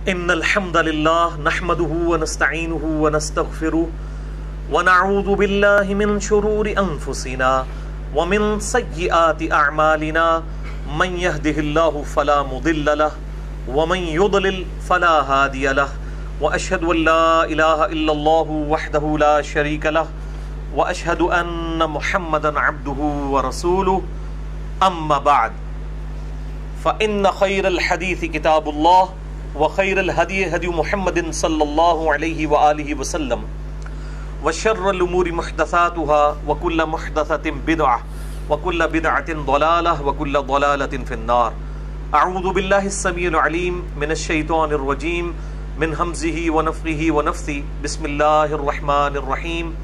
إن الحمد لله نحمده ونستعينه ونستغفره ونعوذ بالله من شرور أنفسنا ومن سيئات أعمالنا من يهده الله فلا مضل له ومن يضلل فلا هادي له وأشهد أن لا إله إلا الله وحده لا شريك له وأشهد أن محمدا عبده ورسوله أما بعد فإن خير الحديث كتاب الله وخير الهدي هدي محمد صلى الله عليه وآله وسلم وشر الأمور محدثاتها وكل محدثة بدعة وكل بدعة ضلالة وكل ضلالة في النار. أعوذ بالله السميع العليم من الشيطان الرجيم من همزه ونفخه ونفثه. بسم الله الرحمن الرحيم.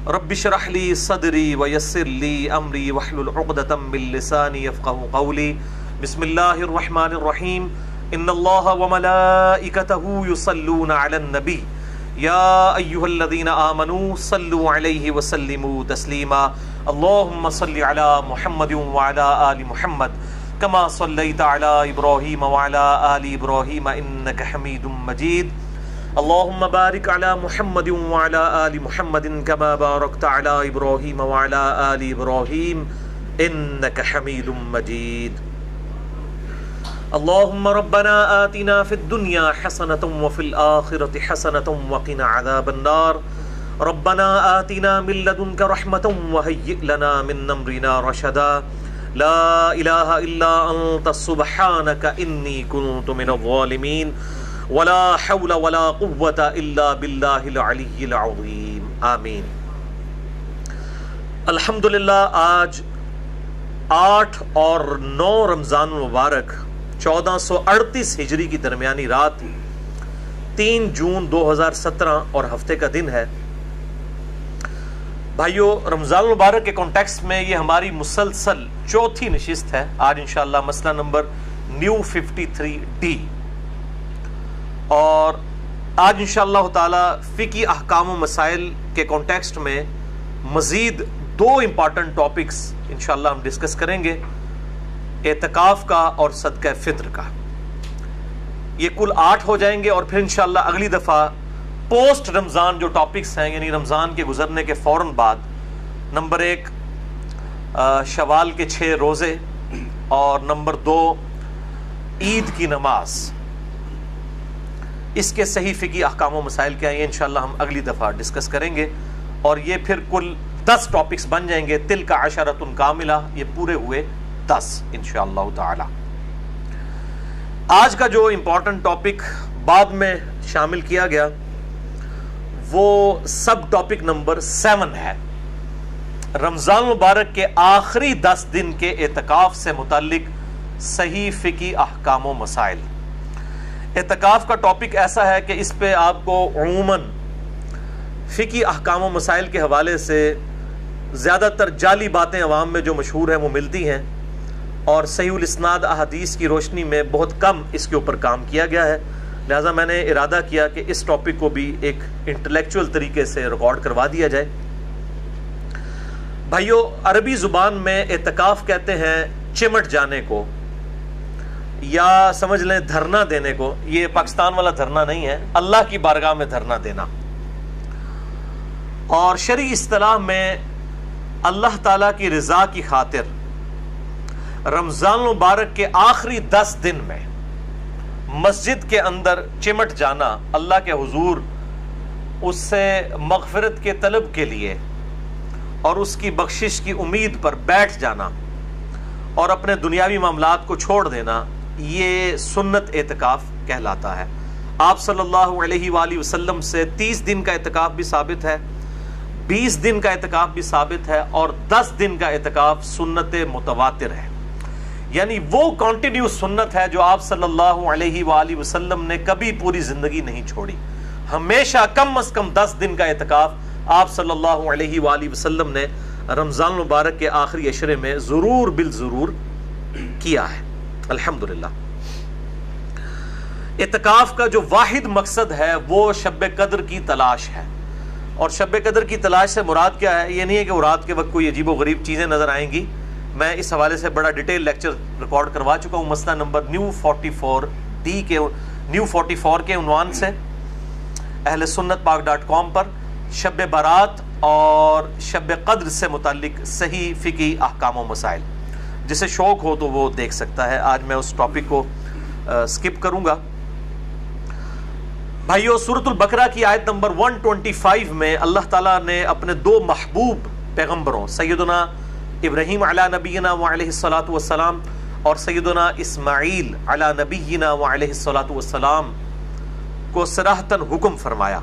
رب اشرح لي صدري ويسر لي أمري واحلل عقدة من لساني يفقهوا قولي. بسم الله الرحمن الرحيم. ان الله وملائكته يصلون على النبي يا ايها الذين آمنوا صلوا عليه وسلموا تسليما. اللهم صل على محمد وعلى آل محمد كما صليت على إبراهيم وعلى آل إبراهيم إنك حميد مجيد. اللهم بارك على محمد وعلى آل محمد كما باركت على إبراهيم وعلى آل إبراهيم إنك حميد مجيد. اللهم ربنا آتنا في الدنيا حسنة وفي الآخرة حسنة وقنا عذاب النار. ربنا آتنا من لدنك رحمة وهيئ لنا من أمرنا رشدا. لا إله إلا أنت سبحانك إني كنت من الظالمين. ولا حول ولا قوة إلا بالله العلي العظيم. آمین. الحمدللہ آج 8 اور 9 رمضان مبارک 1438 ہجری کی درمیانی رات 3 جون 2017 اور ہفتے کا دن ہے. بھائیو، رمضان مبارک کے کانٹیکسٹ میں یہ ہماری مسلسل چوتھی نشست ہے. آج انشاءاللہ مسئلہ نمبر نیو 53D، اور آج انشاءاللہ تعالی فقہی احکام و مسائل کے کانٹیکسٹ میں مزید 2 امپارٹنٹ ٹاپکس انشاءاللہ ہم ڈسکس کریں گے، اعتکاف کا اور صدقہ فطر کا. یہ کل 8 ہو جائیں گے، اور پھر انشاءاللہ اگلی دفعہ پوسٹ رمضان جو ٹاپکس ہیں، یعنی رمضان کے گزرنے کے فوراً بعد، نمبر 1 شوال کے 6 روزے، اور نمبر 2 عید کی نماز، اس کے صحیح فقہی احکام و مسائل کیا ہیں، یہ انشاءاللہ ہم اگلی دفعہ ڈسکس کریں گے. اور یہ پھر کل 10 ٹاپکس بن جائیں گے. تلک عشرۃ کاملہ، یہ پورے ہوئے 10 انشاءاللہ تعالی. آج کا جو امپورٹنٹ ٹاپک بعد میں شامل کیا گیا وہ سب ٹاپک نمبر 7 ہے، رمضان مبارک کے آخری 10 دن کے اعتکاف سے متعلق صحیح فقہی احکام و مسائل. اعتکاف کا ٹاپک ایسا ہے کہ اس پہ آپ کو عموماً فقہی احکام و مسائل کے حوالے سے زیادہ تر جعلی باتیں عوام میں جو مشہور ہیں وہ ملتی ہیں، اور صحیح الاسناد احادیث کی روشنی میں بہت کم اس کے اوپر کام کیا گیا ہے. لہٰذا میں نے ارادہ کیا کہ اس ٹاپک کو بھی ایک انٹلیکچوئل طریقے سے ریکارڈ کروا دیا جائے. بھائیو، عربی زبان میں اعتکاف کہتے ہیں چمٹ جانے کو، یا سمجھ لیں دھرنا دینے کو. یہ پاکستان والا دھرنا نہیں ہے، اللہ کی بارگاہ میں دھرنا دینا. اور شرعی اصطلاح میں اللہ تعالیٰ کی رضا کی خاطر رمضان مبارک کے آخری 10 دن میں مسجد کے اندر چمٹ جانا، اللہ کے حضور اس سے مغفرت کے طلب کے لیے اور اس کی بخشش کی امید پر بیٹھ جانا اور اپنے دنیاوی معاملات کو چھوڑ دینا، یہ سنت اعتکاف کہلاتا ہے. آپ صلی اللہ علیہ وآلہ وسلم سے 30 دن کا اعتکاف بھی ثابت ہے، 20 دن کا اعتکاف بھی ثابت ہے، اور 10 دن کا اعتکاف سنت متواتر ہے. یعنی وہ کنٹینیو سنت ہے جو آپ صلی اللہ علیہ وآلہ وسلم نے کبھی پوری زندگی نہیں چھوڑی. ہمیشہ کم از کم 10 دن کا اعتکاف آپ صلی اللہ علیہ وآلہ وسلم نے رمضان مبارک کے آخری عشرے میں ضرور بالضرور کیا ہے. الحمدللہ. اعتکاف کا جو واحد مقصد ہے وہ شب قدر کی تلاش ہے. اور شب قدر کی تلاش سے مراد کیا ہے؟ یہ نہیں ہے کہ وہ رات کے وقت کوئی عجیب و غریب چیزیں نظر آئیں گی. میں اس حوالے سے بڑا ڈیٹیل لیکچر ریکارڈ کروا چکا ہوں، مسئلہ نمبر نیو 44D کے نیو 44 کے عنوان سے اہل سنت پاک.com پر شب برات اور شب قدر سے متعلق صحیح فقہی احکام و مسائل، جسے شوق ہو تو وہ دیکھ سکتا ہے۔ آج میں اس ٹاپک کو سکپ کروں گا۔ بھائیو، سورۃ البقرہ کی آیت نمبر 125 میں اللہ تعالیٰ نے اپنے دو محبوب پیغمبروں سیدنا ابراہیم علی نبینا وعلیہ الصلاۃ والسلام اور سیدنا اسماعیل علی نبینا وعلیہ الصلاۃ والسلام کو صراحتاً حکم فرمایا۔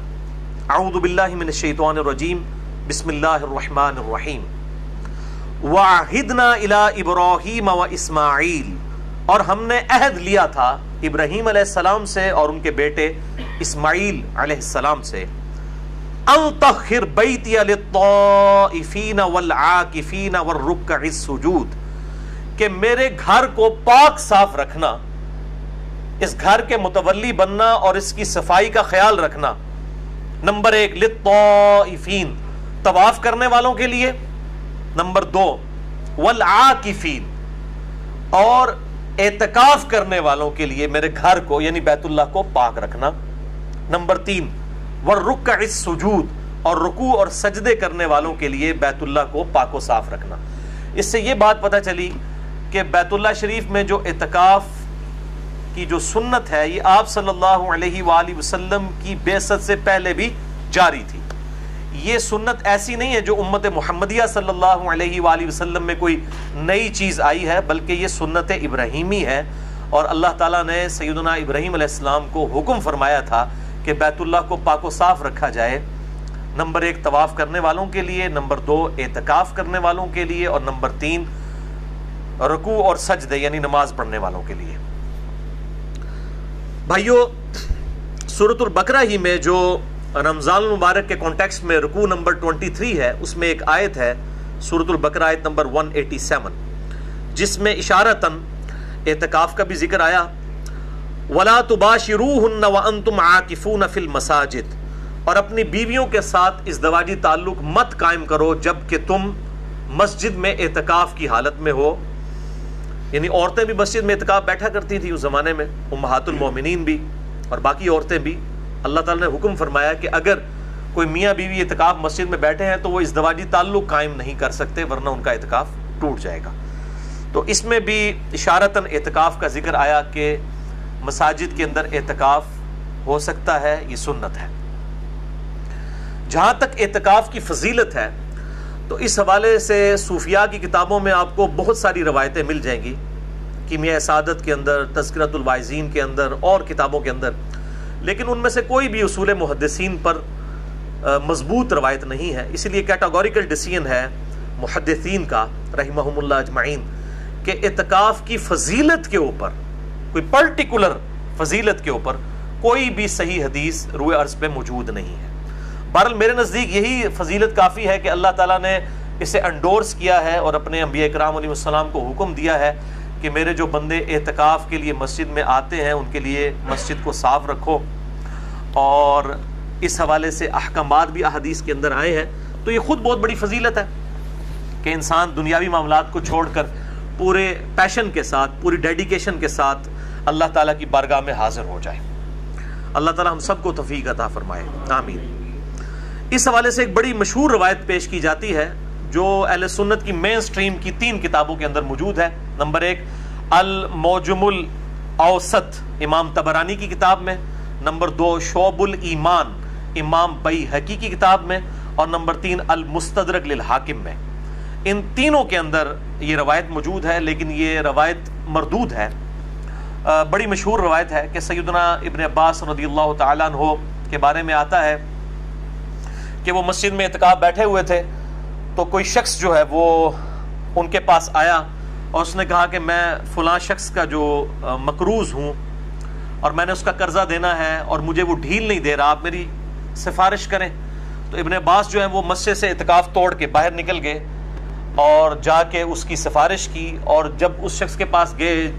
اعوذ باللہ من الشیطان الرجیم، بسم اللہ الرحمن الرحیم۔ وَعَهِدْنَا إِلَىٰ إِبْرَاهِيمَ وَإِسْمَاعِيلَ، اور ہم نے عہد لیا تھا ابراہیم علیہ السلام سے اور ان کے بیٹے اسماعیل علیہ السلام سے، أَن طَهِّرْ بَيْتِيَ لِلطَّائِفِينَ وَالْعَاكِفِينَ وَالرُّكَّعِ السُّجُودِ، کہ میرے گھر کو پاک صاف رکھنا، اس گھر کے متولی بننا اور اس کی صفائی کا خیال رکھنا۔ نمبر 1 للطائفین، طواف کرنے والوں کے لیے۔ نمبر 2 والعاکفین، اور اعتکاف کرنے والوں کے لیے میرے گھر کو یعنی بیت اللہ کو پاک رکھنا۔ نمبر 3 والرکع السجود، اور رکوع اور سجدے کرنے والوں کے لیے بیت اللہ کو پاک و صاف رکھنا۔ اس سے یہ بات پتہ چلی کہ بیت اللہ شریف میں جو اعتکاف کی جو سنت ہے یہ آپ صلی اللہ علیہ وآلہ وسلم کی بعثت سے پہلے بھی جاری تھی۔ یہ سنت ایسی نہیں ہے جو امت محمدیہ صلی اللہ علیہ وآلہ وسلم میں کوئی نئی چیز آئی ہے، بلکہ یہ سنت ابراہیمی ہے، اور اللہ تعالیٰ نے سیدنا ابراہیم علیہ السلام کو حکم فرمایا تھا کہ بیت اللہ کو پاک و صاف رکھا جائے۔ نمبر 1 طواف کرنے والوں کے لیے، نمبر 2 اعتکاف کرنے والوں کے لیے، اور نمبر 3 رکوع اور سجدے یعنی نماز پڑھنے والوں کے لیے۔ بھائیو، سورۃ البقرہ ہی میں جو رمضان المبارک کے کانٹیکسٹ میں رکوع نمبر 23 ہے، اس میں ایک آیت ہے سورۃ البقرہ آیت نمبر 187، جس میں اشارتاً اعتکاف کا بھی ذکر آیا۔ وَلَا تُبَاشِرُوهُنَّ وَأَنْتُمْ عَاكِفُونَ فِي الْمَسَاجِدِ، اور اپنی بیویوں کے ساتھ ازدواجی تعلق مت قائم کرو جب کہ تم مسجد میں اعتکاف کی حالت میں ہو۔ یعنی عورتیں بھی مسجد میں اعتکاف بیٹھا کرتی تھی اس زمانے میں، امہات المومنین بھی اور باقی عورتیں بھی۔ اللہ تعالیٰ نے حکم فرمایا کہ اگر کوئی میاں بیوی اعتکاف مسجد میں بیٹھے ہیں تو وہ ازدواجی تعلق قائم نہیں کر سکتے، ورنہ ان کا اعتکاف ٹوٹ جائے گا۔ تو اس میں بھی اشارتاً اعتکاف کا ذکر آیا کہ مساجد کے اندر اعتکاف ہو سکتا ہے، یہ سنت ہے۔ جہاں تک اعتکاف کی فضیلت ہے تو اس حوالے سے صوفیاء کی کتابوں میں آپ کو بہت ساری روایتیں مل جائیں گی، کیمیاء سعادت کے اندر، تذکرۃ الواعظین کے اندر اور کتابوں کے اندر، لیکن ان میں سے کوئی بھی اصول محدثین پر مضبوط روایت نہیں ہے۔ اسی لیے کیٹاگوریکل ڈیسیژن ہے محدثین کا رحمہم اللہ اجمعین کہ اعتکاف کی فضیلت کے اوپر، کوئی پرٹیکولر فضیلت کے اوپر کوئی بھی صحیح حدیث روئے عرض پہ موجود نہیں ہے۔ بہرحال میرے نزدیک یہی فضیلت کافی ہے کہ اللہ تعالیٰ نے اسے انڈورس کیا ہے اور اپنے انبیاء کرام علیہ السلام کو حکم دیا ہے کہ میرے جو بندے اعتکاف کے لیے مسجد میں آتے ہیں ان کے لیے مسجد کو صاف رکھو، اور اس حوالے سے احکامات بھی احادیث کے اندر آئے ہیں۔ تو یہ خود بہت بڑی فضیلت ہے کہ انسان دنیاوی معاملات کو چھوڑ کر پورے پیشن کے ساتھ، پوری ڈیڈیکیشن کے ساتھ اللہ تعالیٰ کی بارگاہ میں حاضر ہو جائے۔ اللہ تعالیٰ ہم سب کو توفیق عطا فرمائے، آمین۔ اس حوالے سے ایک بڑی مشہور روایت پیش کی جاتی ہے جو اہل سنت کی مین سٹریم کی 3 کتابوں کے اندر موجود ہے۔ نمبر 1 الموجم الاوسط امام طبرانی کی کتاب میں، نمبر 2 شعب الایمان امام بیہقی کی کتاب میں، اور نمبر 3 المستدرک للحاکم میں۔ ان تینوں کے اندر یہ روایت موجود ہے، لیکن یہ روایت مردود ہے۔ بڑی مشہور روایت ہے کہ سیدنا ابن عباس رضی اللہ تعالیٰ عنہ کے بارے میں آتا ہے کہ وہ مسجد میں اعتکاف بیٹھے ہوئے تھے تو کوئی شخص جو ہے وہ ان کے پاس آیا اور اس نے کہا کہ میں فلاں شخص کا جو مقروض ہوں اور میں نے اس کا قرضہ دینا ہے اور مجھے وہ ڈھیل نہیں دے رہا، آپ میری سفارش کریں۔ تو ابن عباس جو ہے وہ مسجد سے اعتکاف توڑ کے باہر نکل گئے اور جا کے اس کی سفارش کی، اور جب اس شخص کے پاس گئے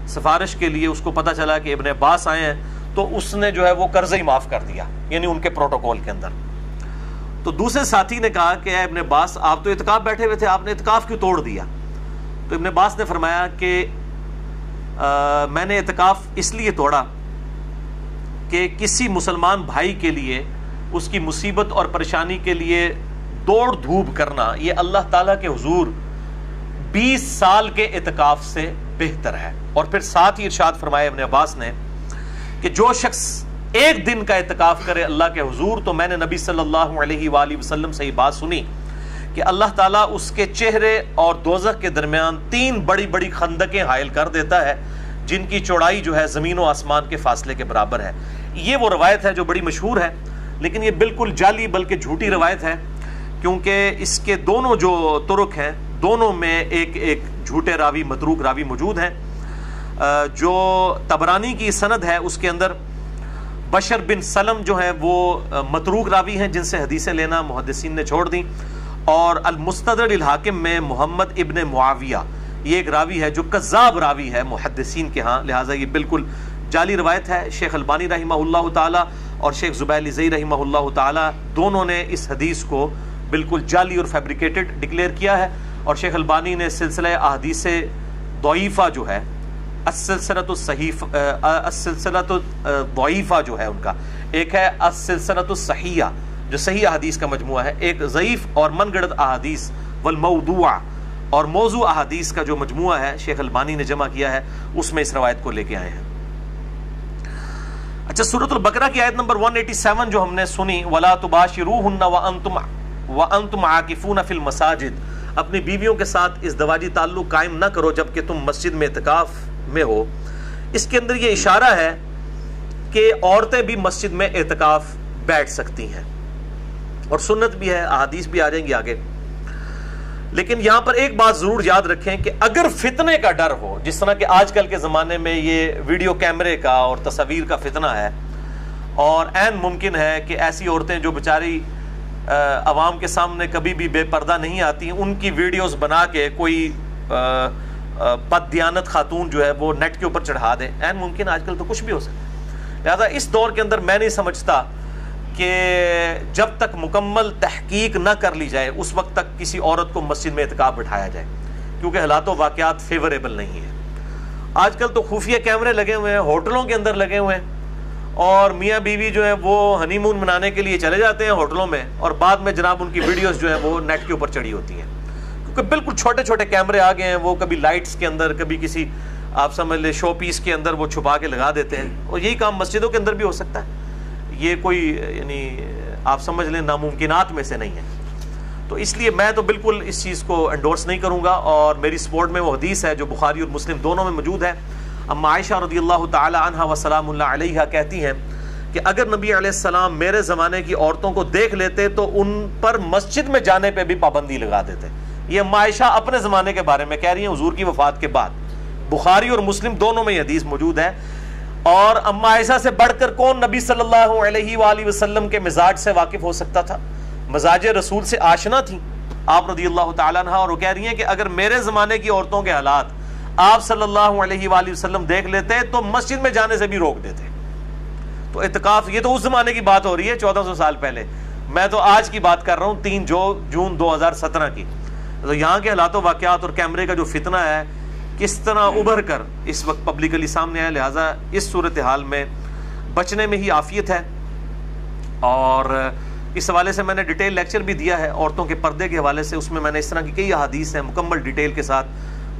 سفارش کے لیے، اس کو پتہ چلا کہ ابن عباس آئے ہیں، تو اس نے جو ہے وہ قرضہ ہی معاف کر دیا، یعنی ان کے پروٹوکول کے اندر۔ تو دوسرے ساتھی نے کہا کہ اے ابن عباس، آپ تو اعتکاف بیٹھے ہوئے تھے، آپ نے اعتکاف کیوں توڑ دیا؟ تو ابن عباس نے فرمایا کہ میں نے اعتکاف اس لیے توڑا کہ کسی مسلمان بھائی کے لیے اس کی مصیبت اور پریشانی کے لیے دوڑ دھوپ کرنا یہ اللہ تعالیٰ کے حضور 20 سال کے اعتکاف سے بہتر ہے۔ اور پھر ساتھ ہی ارشاد فرمایا ابن عباس نے کہ جو شخص ایک دن کا اعتکاف کرے اللہ کے حضور، تو میں نے نبی صلی اللہ علیہ وآلہ وسلم سے یہ بات سنی کہ اللہ تعالیٰ اس کے چہرے اور دوزخ کے درمیان 3 بڑی بڑی خندقیں حائل کر دیتا ہے جن کی چوڑائی جو ہے زمین و آسمان کے فاصلے کے برابر ہے۔ یہ وہ روایت ہے جو بڑی مشہور ہے، لیکن یہ بالکل جعلی بلکہ جھوٹی روایت ہے، کیونکہ اس کے دونوں جو طرق ہیں دونوں میں ایک جھوٹے راوی متروک راوی موجود ہیں۔ جو طبرانی کی سند ہے اس کے اندر بشر بن سلم جو ہے وہ متروک راوی ہیں جن سے حدیثیں لینا محدثین نے چھوڑ دیں، اور المستدرک الحاکم میں محمد ابن معاویہ یہ ایک راوی ہے جو کذاب راوی ہے محدثین کے ہاں، لہٰذا یہ بالکل جعلی روایت ہے۔ شیخ البانی رحمہ اللہ تعالی اور شیخ زبیل زئی رحمہ اللہ تعالی دونوں نے اس حدیث کو بالکل جعلی اور فیبریکیٹڈ ڈکلیئر کیا ہے، اور شیخ البانی نے سلسلہ احادیث ضعیفہ جو ہے السلسلۃ الضعیفہ جو ہے ان کا، ایک ہے السلسلۃ الصحیحہ جو صحیح احادیث کا مجموعہ ہے، ایک ضعیف اور من گڑت احادیث والموضوع اور موضوع احادیث کا جو مجموعہ ہے شیخ البانی نے جمع کیا ہے، اس میں اس روایت کو لے کے آئے ہیں۔ اچھا، سورۃ البقرہ کی آیت نمبر 187 جو ہم نے سنی، وَلَا تُبَاشِرُوهُنَّ وَأَنْتُمْ عَاكِفُونَ فِي الْمَسَاجِدِ، اپنی بیویوں کے ساتھ ازدواجی تعلق قائم نہ کرو جبکہ تم مسجد میں اعتکاف میں ہو۔ اس کے اندر یہ اشارہ ہے کہ عورتیں بھی مسجد میں اعتکاف بیٹھ سکتی ہیں، اور سنت بھی ہے، احادیث بھی آ جائیں گی آگے۔ لیکن یہاں پر ایک بات ضرور یاد رکھیں کہ اگر فتنے کا ڈر ہو، جس طرح کہ آج کل کے زمانے میں یہ ویڈیو کیمرے کا اور تصاویر کا فتنہ ہے، اور عین ممکن ہے کہ ایسی عورتیں جو بیچاری عوام کے سامنے کبھی بھی بے پردہ نہیں آتی، ان کی ویڈیوز بنا کے کوئی بد دیانت خاتون جو ہے وہ نیٹ کے اوپر چڑھا دے، عین ممکن، آج کل تو کچھ بھی ہو سکتا ہے۔ لہٰذا اس دور کے اندر میں نہیں سمجھتا کہ جب تک مکمل تحقیق نہ کر لی جائے اس وقت تک کسی عورت کو مسجد میں اعتکاف بٹھایا جائے، کیونکہ حالات و واقعات فیوریبل نہیں ہیں۔ آج کل تو خفیہ کیمرے لگے ہوئے ہیں، ہوٹلوں کے اندر لگے ہوئے ہیں، اور میاں بیوی جو ہیں وہ ہنی مون منانے کے لیے چلے جاتے ہیں ہوٹلوں میں، اور بعد میں جناب ان کی ویڈیوز جو ہیں وہ نیٹ کے اوپر چڑھی ہوتی ہیں، کیونکہ بالکل چھوٹے چھوٹے کیمرے آ گئے ہیں، وہ کبھی لائٹس کے اندر، کبھی کسی آپ سمجھ لیں شو پیس کے اندر وہ چھپا کے لگا دیتے ہیں، اور یہی کام مسجدوں کے اندر بھی ہو سکتا ہے۔ یہ کوئی یعنی آپ سمجھ لیں ناممکنات میں سے نہیں ہے، تو اس لیے میں تو بالکل اس چیز کو انڈورس نہیں کروں گا، اور میری سپورٹ میں وہ حدیث ہے جو بخاری اور مسلم دونوں میں موجود ہے۔ اما عائشہ رضی اللہ تعالی عنہا وسلام اللہ علیہا کہتی ہیں کہ اگر نبی علیہ السلام میرے زمانے کی عورتوں کو دیکھ لیتے تو ان پر مسجد میں جانے پہ بھی پابندی لگا دیتے۔ یہ اما عائشہ اپنے زمانے کے بارے میں کہہ رہی ہیں حضور کی وفات کے بعد، بخاری اور مسلم دونوں میں یہ حدیث موجود ہے۔ اور اما عائشہ سے بڑھ کر کون نبی صلی اللہ علیہ وآلہ وسلم کے مزاج سے واقف ہو سکتا تھا، مزاج رسول سے آشنا تھی آپ رضی اللہ تعالیٰ عنہ، اور وہ کہہ رہی ہیں کہ اگر میرے زمانے کی عورتوں کے حالات آپ صلی اللہ علیہ وآلہ وسلم دیکھ لیتے تو مسجد میں جانے سے بھی روک دیتے۔ تو اعتکاف، یہ تو اس زمانے کی بات ہو رہی ہے 1400 سال پہلے، میں تو آج کی بات کر رہا ہوں 3 جون 2017 کی۔ تو یہاں کے حالات و واقعات اور کیمرے کا جو فتنہ ہے کس طرح ابھر کر اس وقت پبلکلی سامنے آیا، لہٰذا اس صورتحال میں بچنے میں ہی عافیت ہے۔ اور اس حوالے سے میں نے ڈیٹیل لیکچر بھی دیا ہے عورتوں کے پردے کے حوالے سے، اس میں نے اس طرح کی کئی احادیث ہیں مکمل ڈیٹیل کے ساتھ،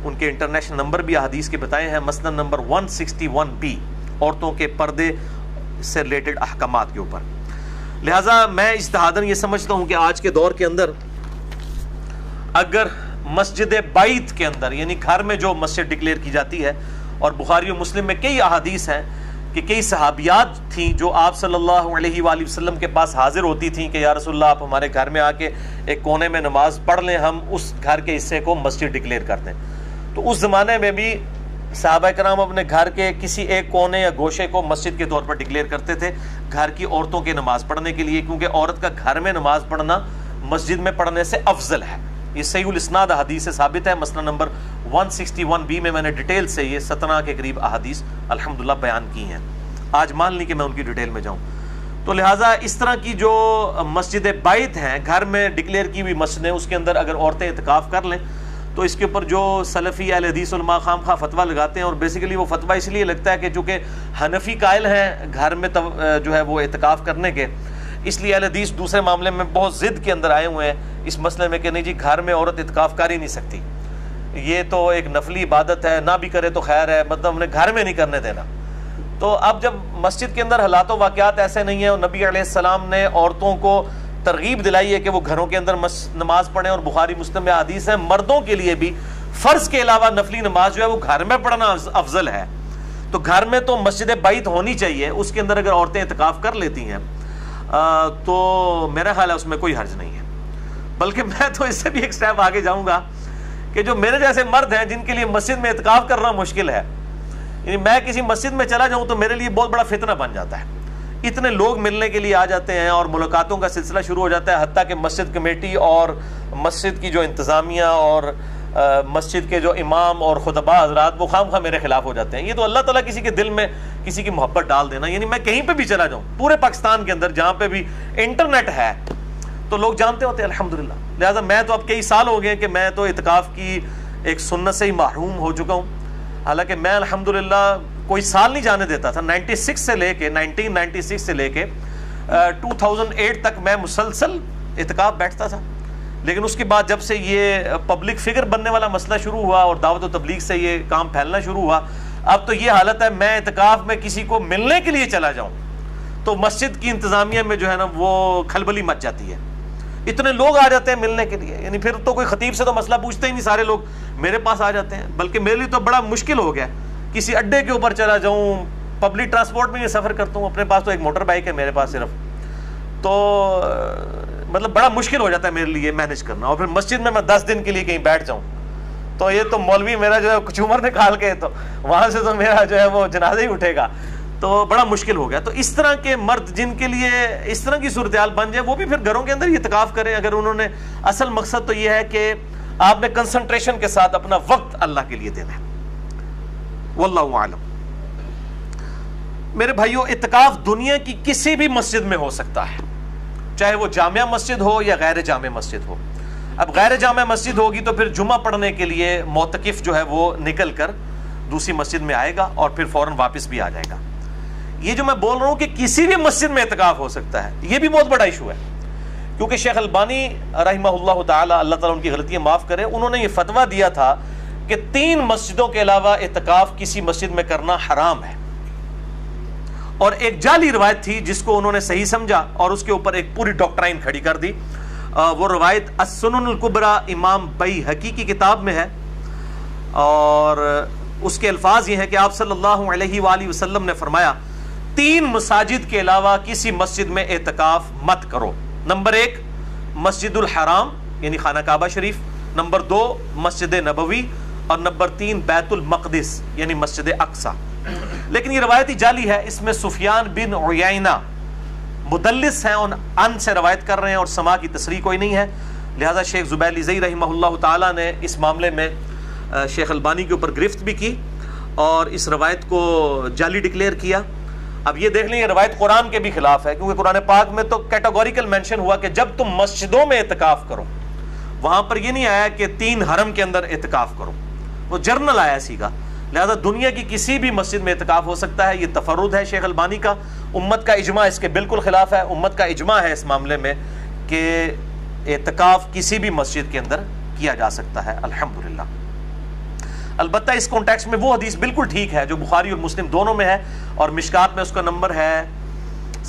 ان کے انٹرنیشنل نمبر بھی احادیث کے بتائے ہیں، مثلا نمبر 161B عورتوں کے پردے سے ریلیٹڈ احکامات کے اوپر۔ لہٰذا میں اجتہاداً یہ سمجھتا ہوں کہ آج کے دور کے اندر اگر مسجد بیت کے اندر، یعنی گھر میں جو مسجد ڈکلیئر کی جاتی ہے، اور بخاری و مسلم میں کئی احادیث ہیں کہ کئی صحابیات تھیں جو آپ صلی اللہ علیہ وآلہ وسلم کے پاس حاضر ہوتی تھیں کہ یا رسول اللہ آپ ہمارے گھر میں آ کے ایک کونے میں نماز پڑھ لیں، ہم اس گھر کے حصے کو مسجد ڈکلیئر کر دیں۔ تو اس زمانے میں بھی صحابہ کرام اپنے گھر کے کسی ایک کونے یا گوشے کو مسجد کے طور پر ڈکلیئر کرتے تھے گھر کی عورتوں کے نماز پڑھنے کے لیے، کیونکہ عورت کا گھر میں نماز پڑھنا مسجد میں پڑھنے سے افضل ہے۔ یہ صحیح الاسناد حدیث سے ثابت ہے، مثلا نمبر 161B میں نے ڈیٹیل سے یہ 17 کے قریب احادیث الحمدللہ بیان کی ہیں، آج مان لی کہ میں ان کی ڈیٹیل میں جاؤں۔ تو لہٰذا اس طرح کی جو مسجد بیت ہیں، گھر میں ڈکلیئر کی ہوئی مسجدیں، اس کے اندر اگر عورتیں اعتکاف کر لیں تو اس کے اوپر جو سلفی اہل حدیث علماء خام خواہ فتویٰ لگاتے ہیں، اور بیسیکلی وہ فتویٰ اس لیے لگتا ہے کہ چونکہ حنفی قائل ہیں گھر میں جو ہے وہ اعتکاف کرنے کے، اس لیے اہل حدیث دوسرے معاملے میں بہت ضد کے اندر آئے ہوئے ہیں اس مسئلے میں کہ نہیں جی گھر میں عورت اعتکاف کر ہی نہیں سکتی، یہ تو ایک نفلی عبادت ہے، نہ بھی کرے تو خیر ہے، مطلب ہم نے گھر میں نہیں کرنے دینا۔ تو اب جب مسجد کے اندر حالات و واقعات ایسے نہیں ہیں، اور نبی علیہ السلام نے عورتوں کو ترغیب دلائی ہے کہ وہ گھروں کے اندر نماز پڑھیں، اور بخاری مسلم میں حدیث ہے مردوں کے لیے بھی فرض کے علاوہ نفلی نماز جو ہے وہ گھر میں پڑھنا افضل ہے، تو گھر میں تو مسجد بیت ہونی چاہیے، اس کے اندر اگر عورتیں اعتکاف کر لیتی ہیں تو میرا خیال ہے اس میں کوئی حرج نہیں ہے۔ بلکہ میں تو اس سے بھی ایک سٹیپ آگے جاؤں گا کہ جو میرے جیسے مرد ہیں جن کے لیے مسجد میں اعتکاف کرنا مشکل ہے، یعنی میں کسی مسجد میں چلا جاؤں تو میرے لیے بہت بڑا فتنہ بن جاتا ہے، اتنے لوگ ملنے کے لیے آ جاتے ہیں اور ملاقاتوں کا سلسلہ شروع ہو جاتا ہے، حتیٰ کہ مسجد کمیٹی اور مسجد کی جو انتظامیہ اور مسجد کے جو امام اور خطباء حضرات وہ خام خواہ میرے خلاف ہو جاتے ہیں۔ یہ تو اللہ تعالیٰ کسی کے دل میں کسی کی محبت ڈال دینا، یعنی میں کہیں پہ بھی چلا جاؤں پورے پاکستان کے اندر جہاں پہ بھی انٹرنیٹ ہے تو لوگ جانتے ہوتے ہیں الحمدللہ۔ لہٰذا میں تو اب کئی سال ہو گئے کہ میں تو اعتکاف کی ایک سنت سے ہی محروم ہو چکا ہوں، حالانکہ میں الحمدللہ کوئی سال نہیں جانے دیتا تھا، 1996 سے لے کے 2008 تک میں مسلسل اعتکاف بیٹھتا تھا، لیکن اس کے بعد جب سے یہ پبلک فگر بننے والا مسئلہ شروع ہوا اور دعوت و تبلیغ سے یہ کام پھیلنا شروع ہوا، اب تو یہ حالت ہے میں اعتکاف میں کسی کو ملنے کے لیے چلا جاؤں تو مسجد کی انتظامیہ میں جو ہے نا وہ کھلبلی مچ جاتی ہے، اتنے لوگ آ جاتے ہیں ملنے کے لیے، یعنی پھر تو کوئی خطیب سے تو مسئلہ پوچھتے ہی نہیں، سارے لوگ میرے پاس آ جاتے ہیں۔ بلکہ میرے لیے تو بڑا مشکل ہو گیا، کسی اڈے کے اوپر چلا جاؤں، پبلک ٹرانسپورٹ میں یہ سفر کرتا ہوں، اپنے پاس تو ایک موٹر بائک ہے میرے پاس صرف، تو مطلب بڑا مشکل ہو جاتا ہے میرے لیے مینیج کرنا، اور پھر مسجد میں 10 دن کے لیے کہیں بیٹھ جاؤں تو یہ تو مولوی میرا جو ہے کچومر نکال کے تو وہاں سے تو میرا جو ہے وہ جنازہ ہی اٹھے گا، تو بڑا مشکل ہو گیا۔ تو اس طرح کے مرد جن کے لیے اس طرح کی صورتحال بن جائے وہ بھی پھر گھروں کے اندر ہی اعتکاف کریں، اگر انہوں نے اصل مقصد تو یہ ہے کہ آپ نے کنسنٹریشن کے ساتھ اپنا وقت اللہ کے لیے دینا ہے۔ واللہ اعلم۔ میرے بھائیو، اعتکاف دنیا کی کسی بھی مسجد میں ہو سکتا ہے، چاہے وہ جامع مسجد ہو یا غیر جامع مسجد ہو۔ اب غیر جامع مسجد ہوگی تو پھر جمعہ پڑھنے کے لیے معتکف جو ہے وہ نکل کر دوسری مسجد میں آئے گا اور پھر فوراً واپس بھی آ جائے گا۔ یہ جو میں بول رہا ہوں کہ کسی بھی مسجد میں اعتکاف ہو سکتا ہے، یہ بھی بہت بڑا ایشو ہے، کیونکہ شیخ البانی رحمہ اللہ تعالی، اللہ تعالیٰ ان کی غلطیاں معاف کرے، انہوں نے یہ فتویٰ دیا تھا کہ 3 مسجدوں کے علاوہ اعتکاف کسی مسجد میں کرنا حرام ہے، اور ایک جعلی روایت تھی جس کو انہوں نے صحیح سمجھا اور اس کے اوپر ایک پوری ڈاکٹرائن کھڑی کر دی۔ وہ روایت السنن الکبری امام بیہقی کی کتاب میں ہے، اور اس کے الفاظ یہ ہیں کہ آپ صلی اللہ علیہ وآلہ وسلم نے فرمایا 3 مساجد کے علاوہ کسی مسجد میں اعتکاف مت کرو۔ نمبر 1 مسجد الحرام یعنی خانہ کعبہ شریف، نمبر 2 مسجد نبوی، اور نمبر 3 بیت المقدس یعنی مسجد اقصی۔ لیکن یہ روایتی جعلی ہے، اس میں سفیان بن عیینہ مدلس ہیں اور ان سے روایت کر رہے ہیں اور سما کی تصریح کوئی نہیں ہے، لہذا شیخ زبیر زئی رحمہ اللہ تعالیٰ نے اس معاملے میں شیخ البانی کے اوپر گرفت بھی کی اور اس روایت کو جعلی ڈکلیئر کیا۔ اب یہ دیکھ لیں یہ روایت قرآن کے بھی خلاف ہے، کیونکہ قرآن پاک میں تو کیٹیگوریکل مینشن ہوا کہ جب تم مسجدوں میں اعتکاف کرو، وہاں پر یہ نہیں آیا کہ 3 حرم کے اندر اعتکاف کرو، وہ جرنل آیا سیگا۔ لہذا دنیا کی کسی بھی مسجد میں اعتکاف ہو سکتا ہے، یہ تفرد ہے شیخ البانی کا، امت کا اجماع اس کے بالکل خلاف ہے، امت کا اجماع ہے اس معاملے میں کہ اعتکاف کسی بھی مسجد کے اندر کیا جا سکتا ہے الحمدللہ۔ البتہ اس کانٹیکسٹ میں وہ حدیث بالکل ٹھیک ہے جو بخاری اور مسلم دونوں میں ہے، اور مشکات میں اس کا نمبر ہے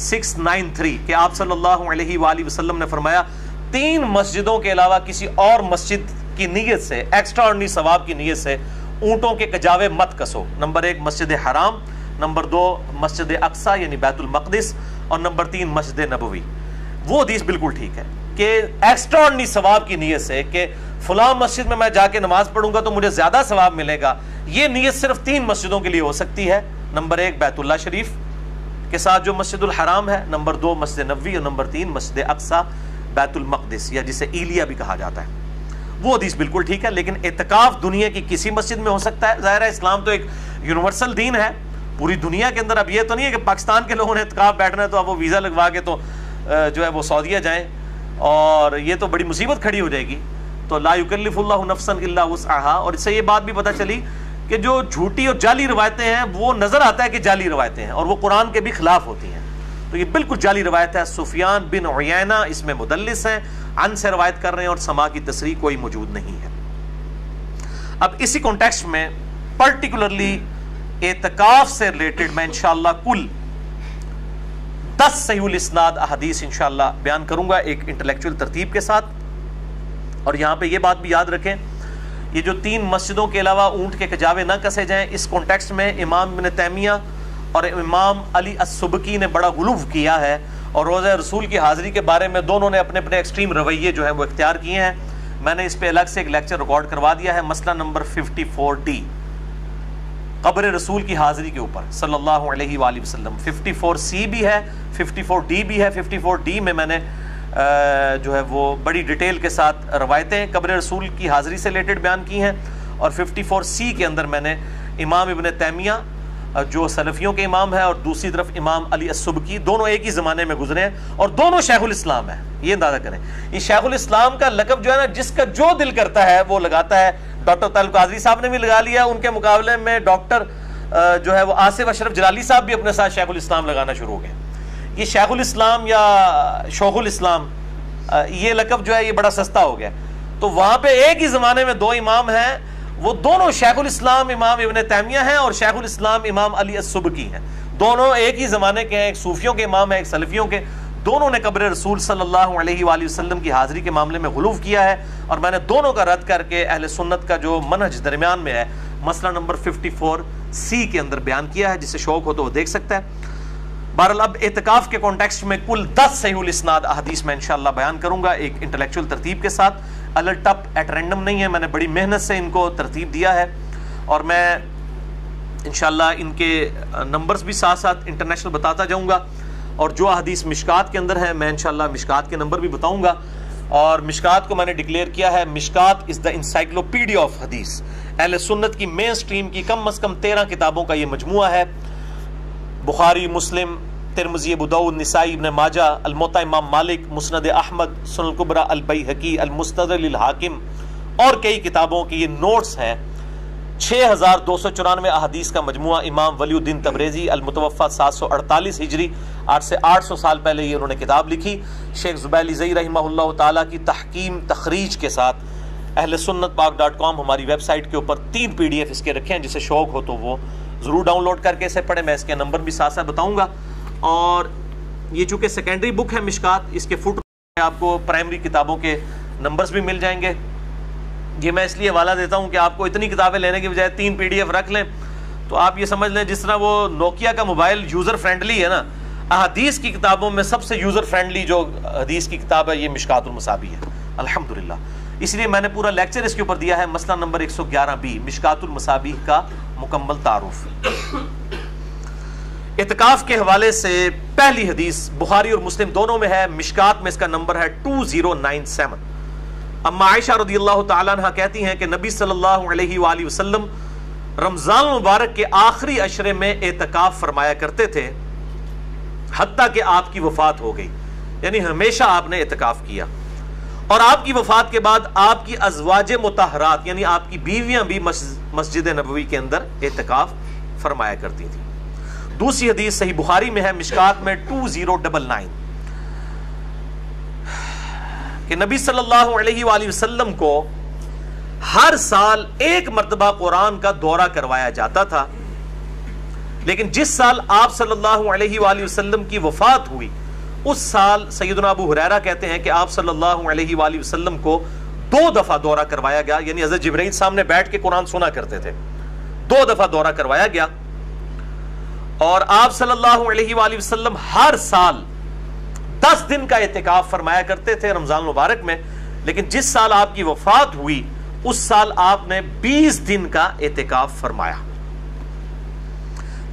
693 کہ آپ صلی اللہ علیہ وآلہ وسلم نے فرمایا 3 مسجدوں کے علاوہ کسی اور مسجد کی نیت سے، ایکسٹرا آرڈنری ثواب کی نیت سے اونٹوں کے کجاوے مت کسو۔ نمبر 1 مسجد حرام، نمبر 2 مسجد اقصی یعنی بیت المقدس، اور نمبر 3 مسجد نبوی۔ وہ حدیث بالکل ٹھیک ہے کہ ایکسٹرا آرڈنری ثواب کی نیت سے کہ فلاں مسجد میں جا کے نماز پڑھوں گا تو مجھے زیادہ ثواب ملے گا، یہ نیت صرف 3 مسجدوں کے لیے ہو سکتی ہے۔ نمبر 1 بیت اللہ شریف کے ساتھ جو مسجد الحرام ہے، نمبر 2 مسجد نبوی، اور نمبر 3 مسجد اقصی بیت المقدس یا جسے ایلیا بھی کہا جاتا ہے۔ وہ حدیث بالکل ٹھیک ہے، لیکن اعتکاف دنیا کی کسی مسجد میں ہو سکتا ہے۔ ظاہر ہے اسلام تو ایک یونیورسل دین ہے پوری دنیا کے اندر۔ اب یہ تو نہیں ہے کہ پاکستان کے لوگوں نے اعتکاف بیٹھنا ہے تو اب وہ ویزا لگوا کے تو جو ہے وہ سعودیہ جائیں، اور یہ تو بڑی مصیبت کھڑی ہو جائے گی۔ تو لا یکلف اللہ نفسا الا وسعها، اور اس سے یہ بات بھی پتہ چلی کہ جو جھوٹی اور جعلی روایتیں ہیں وہ نظر آتا ہے کہ جعلی روایتیں ہیں اور وہ قرآن کے بھی خلاف ہوتی ہیں، تو یہ بالکل جعلی روایت ہے۔ سفیان بن عیینہ اس میں مدلس ہیں، عن سے روایت کر رہے ہیں اور سما کی تصریح کوئی موجود نہیں ہے۔ اب اسی کانٹیکسٹ میں پرٹیکولرلی اعتکاف سے ریلیٹڈ میں انشاءاللہ کل 10 صحیح الاسناد احادیث انشاءاللہ بیان کروں گا ایک انٹلیکچوئل ترتیب کے ساتھ۔ اور یہاں پہ یہ بات بھی یاد رکھیں، یہ جو 3 مسجدوں کے علاوہ اونٹ کے کجاوے نہ کسے جائیں، اس کانٹیکسٹ میں امام ابن تیمیہ اور امام علی السبکی نے بڑا غلو کیا ہے، اور روزہ رسول کی حاضری کے بارے میں دونوں نے اپنے اپنے ایکسٹریم رویے جو ہیں وہ اختیار کیے ہیں۔ میں نے اس پہ الگ سے ایک لیکچر ریکارڈ کروا دیا ہے، مسئلہ نمبر 54D، قبر رسول کی حاضری کے اوپر صلی اللہ علیہ وآلہ وسلم۔ 54C بھی ہے، 54D بھی ہے۔ 54D میں میں نے جو ہے وہ بڑی ڈیٹیل کے ساتھ روایتیں قبر رسول کی حاضری سے ریلیٹڈ بیان کی ہیں، اور 54C کے اندر میں نے امام ابن تیمیہ جو سلفیوں کے امام ہے اور دوسری طرف امام علی السبکی، دونوں ایک ہی زمانے میں گزرے ہیں اور دونوں شیخ الاسلام ہیں، یہ اندازہ کریں۔ یہ شیخ الاسلام کا لقب جو ہے نا، جس کا جو دل کرتا ہے وہ لگاتا ہے۔ ڈاکٹر طارق قادری صاحب نے بھی لگا لیا، ان کے مقابلے میں ڈاکٹر جو ہے وہ آصف اشرف جلالی صاحب بھی اپنے ساتھ شیخ الاسلام لگانا شروع ہو گئے۔ یہ شیخ الاسلام یا شوخ الاسلام یہ لقب جو ہے یہ بڑا سستا ہو گیا، تو وہاں پہ ایک ہی زمانے میں 2 امام ہیں، وہ دونوں شیخ الاسلام امام ابن تیمیہ ہیں اور شیخ الاسلام امام علی السبکی ہیں، دونوں ایک ہی زمانے کے ہیں، ایک صوفیوں کے امام ہیں ایک سلفیوں کے۔ دونوں نے قبر رسول صلی اللہ علیہ وآلہ وسلم کی حاضری کے معاملے میں غلو کیا ہے، اور میں نے دونوں کا رد کر کے اہل سنت کا جو منہج درمیان میں ہے مسئلہ نمبر 54C کے اندر بیان کیا ہے، جسے شوق ہو تو وہ دیکھ سکتا ہے۔ بہرحال اب اعتکاف کے کانٹیکسٹ میں کل 10 صحیح الاسناد احادیث میں انشاءاللہ بیان کروں گا ایک انٹلیکچوئل ترتیب کے ساتھ، الٹ اپ ایٹ رینڈم نہیں ہے، میں نے بڑی محنت سے ان کو ترتیب دیا ہے، اور میں انشاءاللہ ان کے نمبرز بھی ساتھ ساتھ انٹرنیشنل بتاتا جاؤں گا، اور جو احادیث مشکات کے اندر ہیں میں انشاءاللہ مشکات کے نمبر بھی بتاؤں گا۔ اور مشکات کو میں نے ڈکلیئر کیا ہے، مشکات از دا انسائکلوپیڈیا آف حدیث، اہل سنت کی مین سٹریم کی کم از کم 13 کتابوں کا یہ مجموعہ ہے، بخاری، مسلم، ترمذی، ابو داؤد، نسائی، ابن ماجہ، الموطا امام مالک، مسند احمد، سنن الکبری البیہقی، المستدرک للحاکم، اور کئی کتابوں کی یہ نوٹس ہیں۔ 6294 احادیث کا مجموعہ، امام ولی الدین تبریزی المتوفی 748 ہجری، آج سے 800 سال پہلے یہ انہوں نے کتاب لکھی، شیخ زبیلی زئی رحمہ اللہ تعالیٰ کی تحکیم تخریج کے ساتھ۔ اہل سنت پاک.com ہماری ویب سائٹ کے اوپر 3 PDF اس کے رکھے ہیں، جسے شوق ہو تو وہ ضرور ڈاؤن لوڈ کر کے اسے پڑھیں، میں اس کے نمبر بھی ساتھ ساتھ بتاؤں گا۔ اور یہ چونکہ سیکنڈری بک ہے مشکات، اس کے فٹ آپ کو پرائمری کتابوں کے نمبرز بھی مل جائیں گے۔ یہ میں اس لیے حوالہ دیتا ہوں کہ آپ کو اتنی کتابیں لینے کی بجائے 3 PDF رکھ لیں، تو آپ یہ سمجھ لیں جس طرح وہ نوکیا کا موبائل یوزر فرینڈلی ہے نا، احادیث کی کتابوں میں سب سے یوزر فرینڈلی جو حدیث کی کتاب ہے یہ مشکات المصابیح ہے الحمدللہ۔ اس لیے میں نے پورا لیکچر اس کے اوپر دیا ہے، مسئلہ نمبر 111B، مشکات المصابیح کا مکمل تعارف۔ اعتکاف کے حوالے سے پہلی حدیث بخاری اور مسلم دونوں میں ہے، مشکات میں اس کا نمبر ہے 2097۔ اما عائشہ رضی اللہ تعالیٰ عنہ کہتی ہیں کہ نبی صلی اللہ علیہ وآلہ وسلم رمضان مبارک کے آخری عشرے میں اعتکاف فرمایا کرتے تھے حتیٰ کہ آپ کی وفات ہو گئی، یعنی ہمیشہ آپ نے اعتکاف کیا، اور آپ کی وفات کے بعد آپ کی ازواج مطہرات یعنی آپ کی بیویاں بھی مسجد نبوی کے اندر اعتکاف فرمایا کرتی تھیں۔ دوسری حدیث صحیح بخاری میں ہے، مشکات میں 2099، کہ نبی صلی اللہ علیہ وآلہ وسلم کو ہر سال 1 مرتبہ قرآن کا دورہ کروایا جاتا تھا، لیکن جس سال آپ صلی اللہ علیہ وآلہ وسلم کی وفات ہوئی اس سال سیدنا ابو ہریرہ کہتے ہیں کہ آپ صلی اللہ علیہ وآلہ وسلم کو 2 دفعہ دورہ کروایا گیا، یعنی حضرت جبرائیل سامنے بیٹھ کے قرآن سنا کرتے تھے، 2 دفعہ دورہ کروایا گیا، اور آپ صلی اللہ علیہ وآلہ وسلم ہر سال 10 دن کا اعتکاف فرمایا کرتے تھے رمضان مبارک میں، لیکن جس سال آپ کی وفات ہوئی اس سال آپ نے 20 دن کا اعتکاف فرمایا۔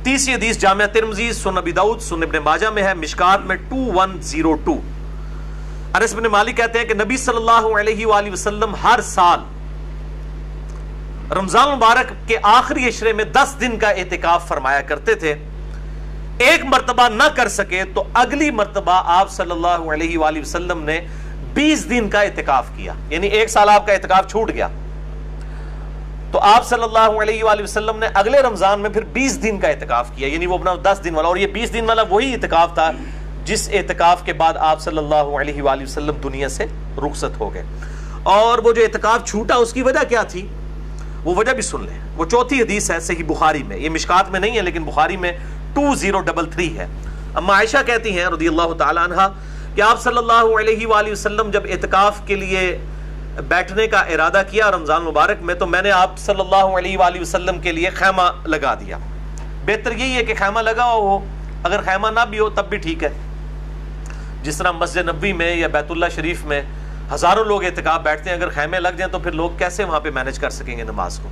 تیسری حدیث جامعہ ترمذی، سنن ابی داؤد، سنن ابن ماجہ میں ہے، مشکات میں 2102۔ انس بن مالک کہتے ہیں کہ نبی صلی اللہ علیہ وآلہ وسلم ہر سال رمضان مبارک کے آخری عشرے میں 10 دن کا اعتکاف فرمایا کرتے تھے، 1 مرتبہ نہ کر سکے تو اگلی مرتبہ آپ صلی اللہ علیہ وآلہ وسلم نے 20 دن کا اعتکاف کیا، یعنی 1 سال آپ کا اعتکاف چھوٹ گیا، تو آپ صلی اللہ علیہ وآلہ وسلم نے اگلے رمضان میں پھر 20 دن کا اعتکاف کیا، یعنی وہ اپنا 10 دن والا، اور یہ 20 دن والا وہی اعتکاف تھا جس اعتکاف کے بعد آپ صلی اللہ علیہ وآلہ وسلم دنیا سے رخصت ہو گئے۔ اور وہ جو اعتکاف چھوٹا اس کی وجہ کیا تھی، وہ وجہ بھی سن لیں، وہ چوتھی حدیث ہے صحیح بخاری میں، یہ مشکات میں نہیں ہے لیکن بخاری میں 2033 ہے۔ اما عائشہ کہتی ہیں رضی اللہ تعالی عنہا کہ آپ صلی اللہ علیہ وآلہ وسلم جب اعتکاف کے لیے بیٹھنے کا ارادہ کیا رمضان مبارک میں، تو میں نے آپ صلی اللہ علیہ وآلہ وسلم کے لیے خیمہ لگا دیا۔ بہتر یہی ہے کہ خیمہ لگا ہو، اگر خیمہ نہ بھی ہو تب بھی ٹھیک ہے، جس طرح مسجد نبوی میں یا بیت اللہ شریف میں ہزاروں لوگ اعتکاف بیٹھتے ہیں، اگر خیمے لگ جائیں تو پھر لوگ کیسے وہاں پہ مینج کر سکیں گے نماز کو؟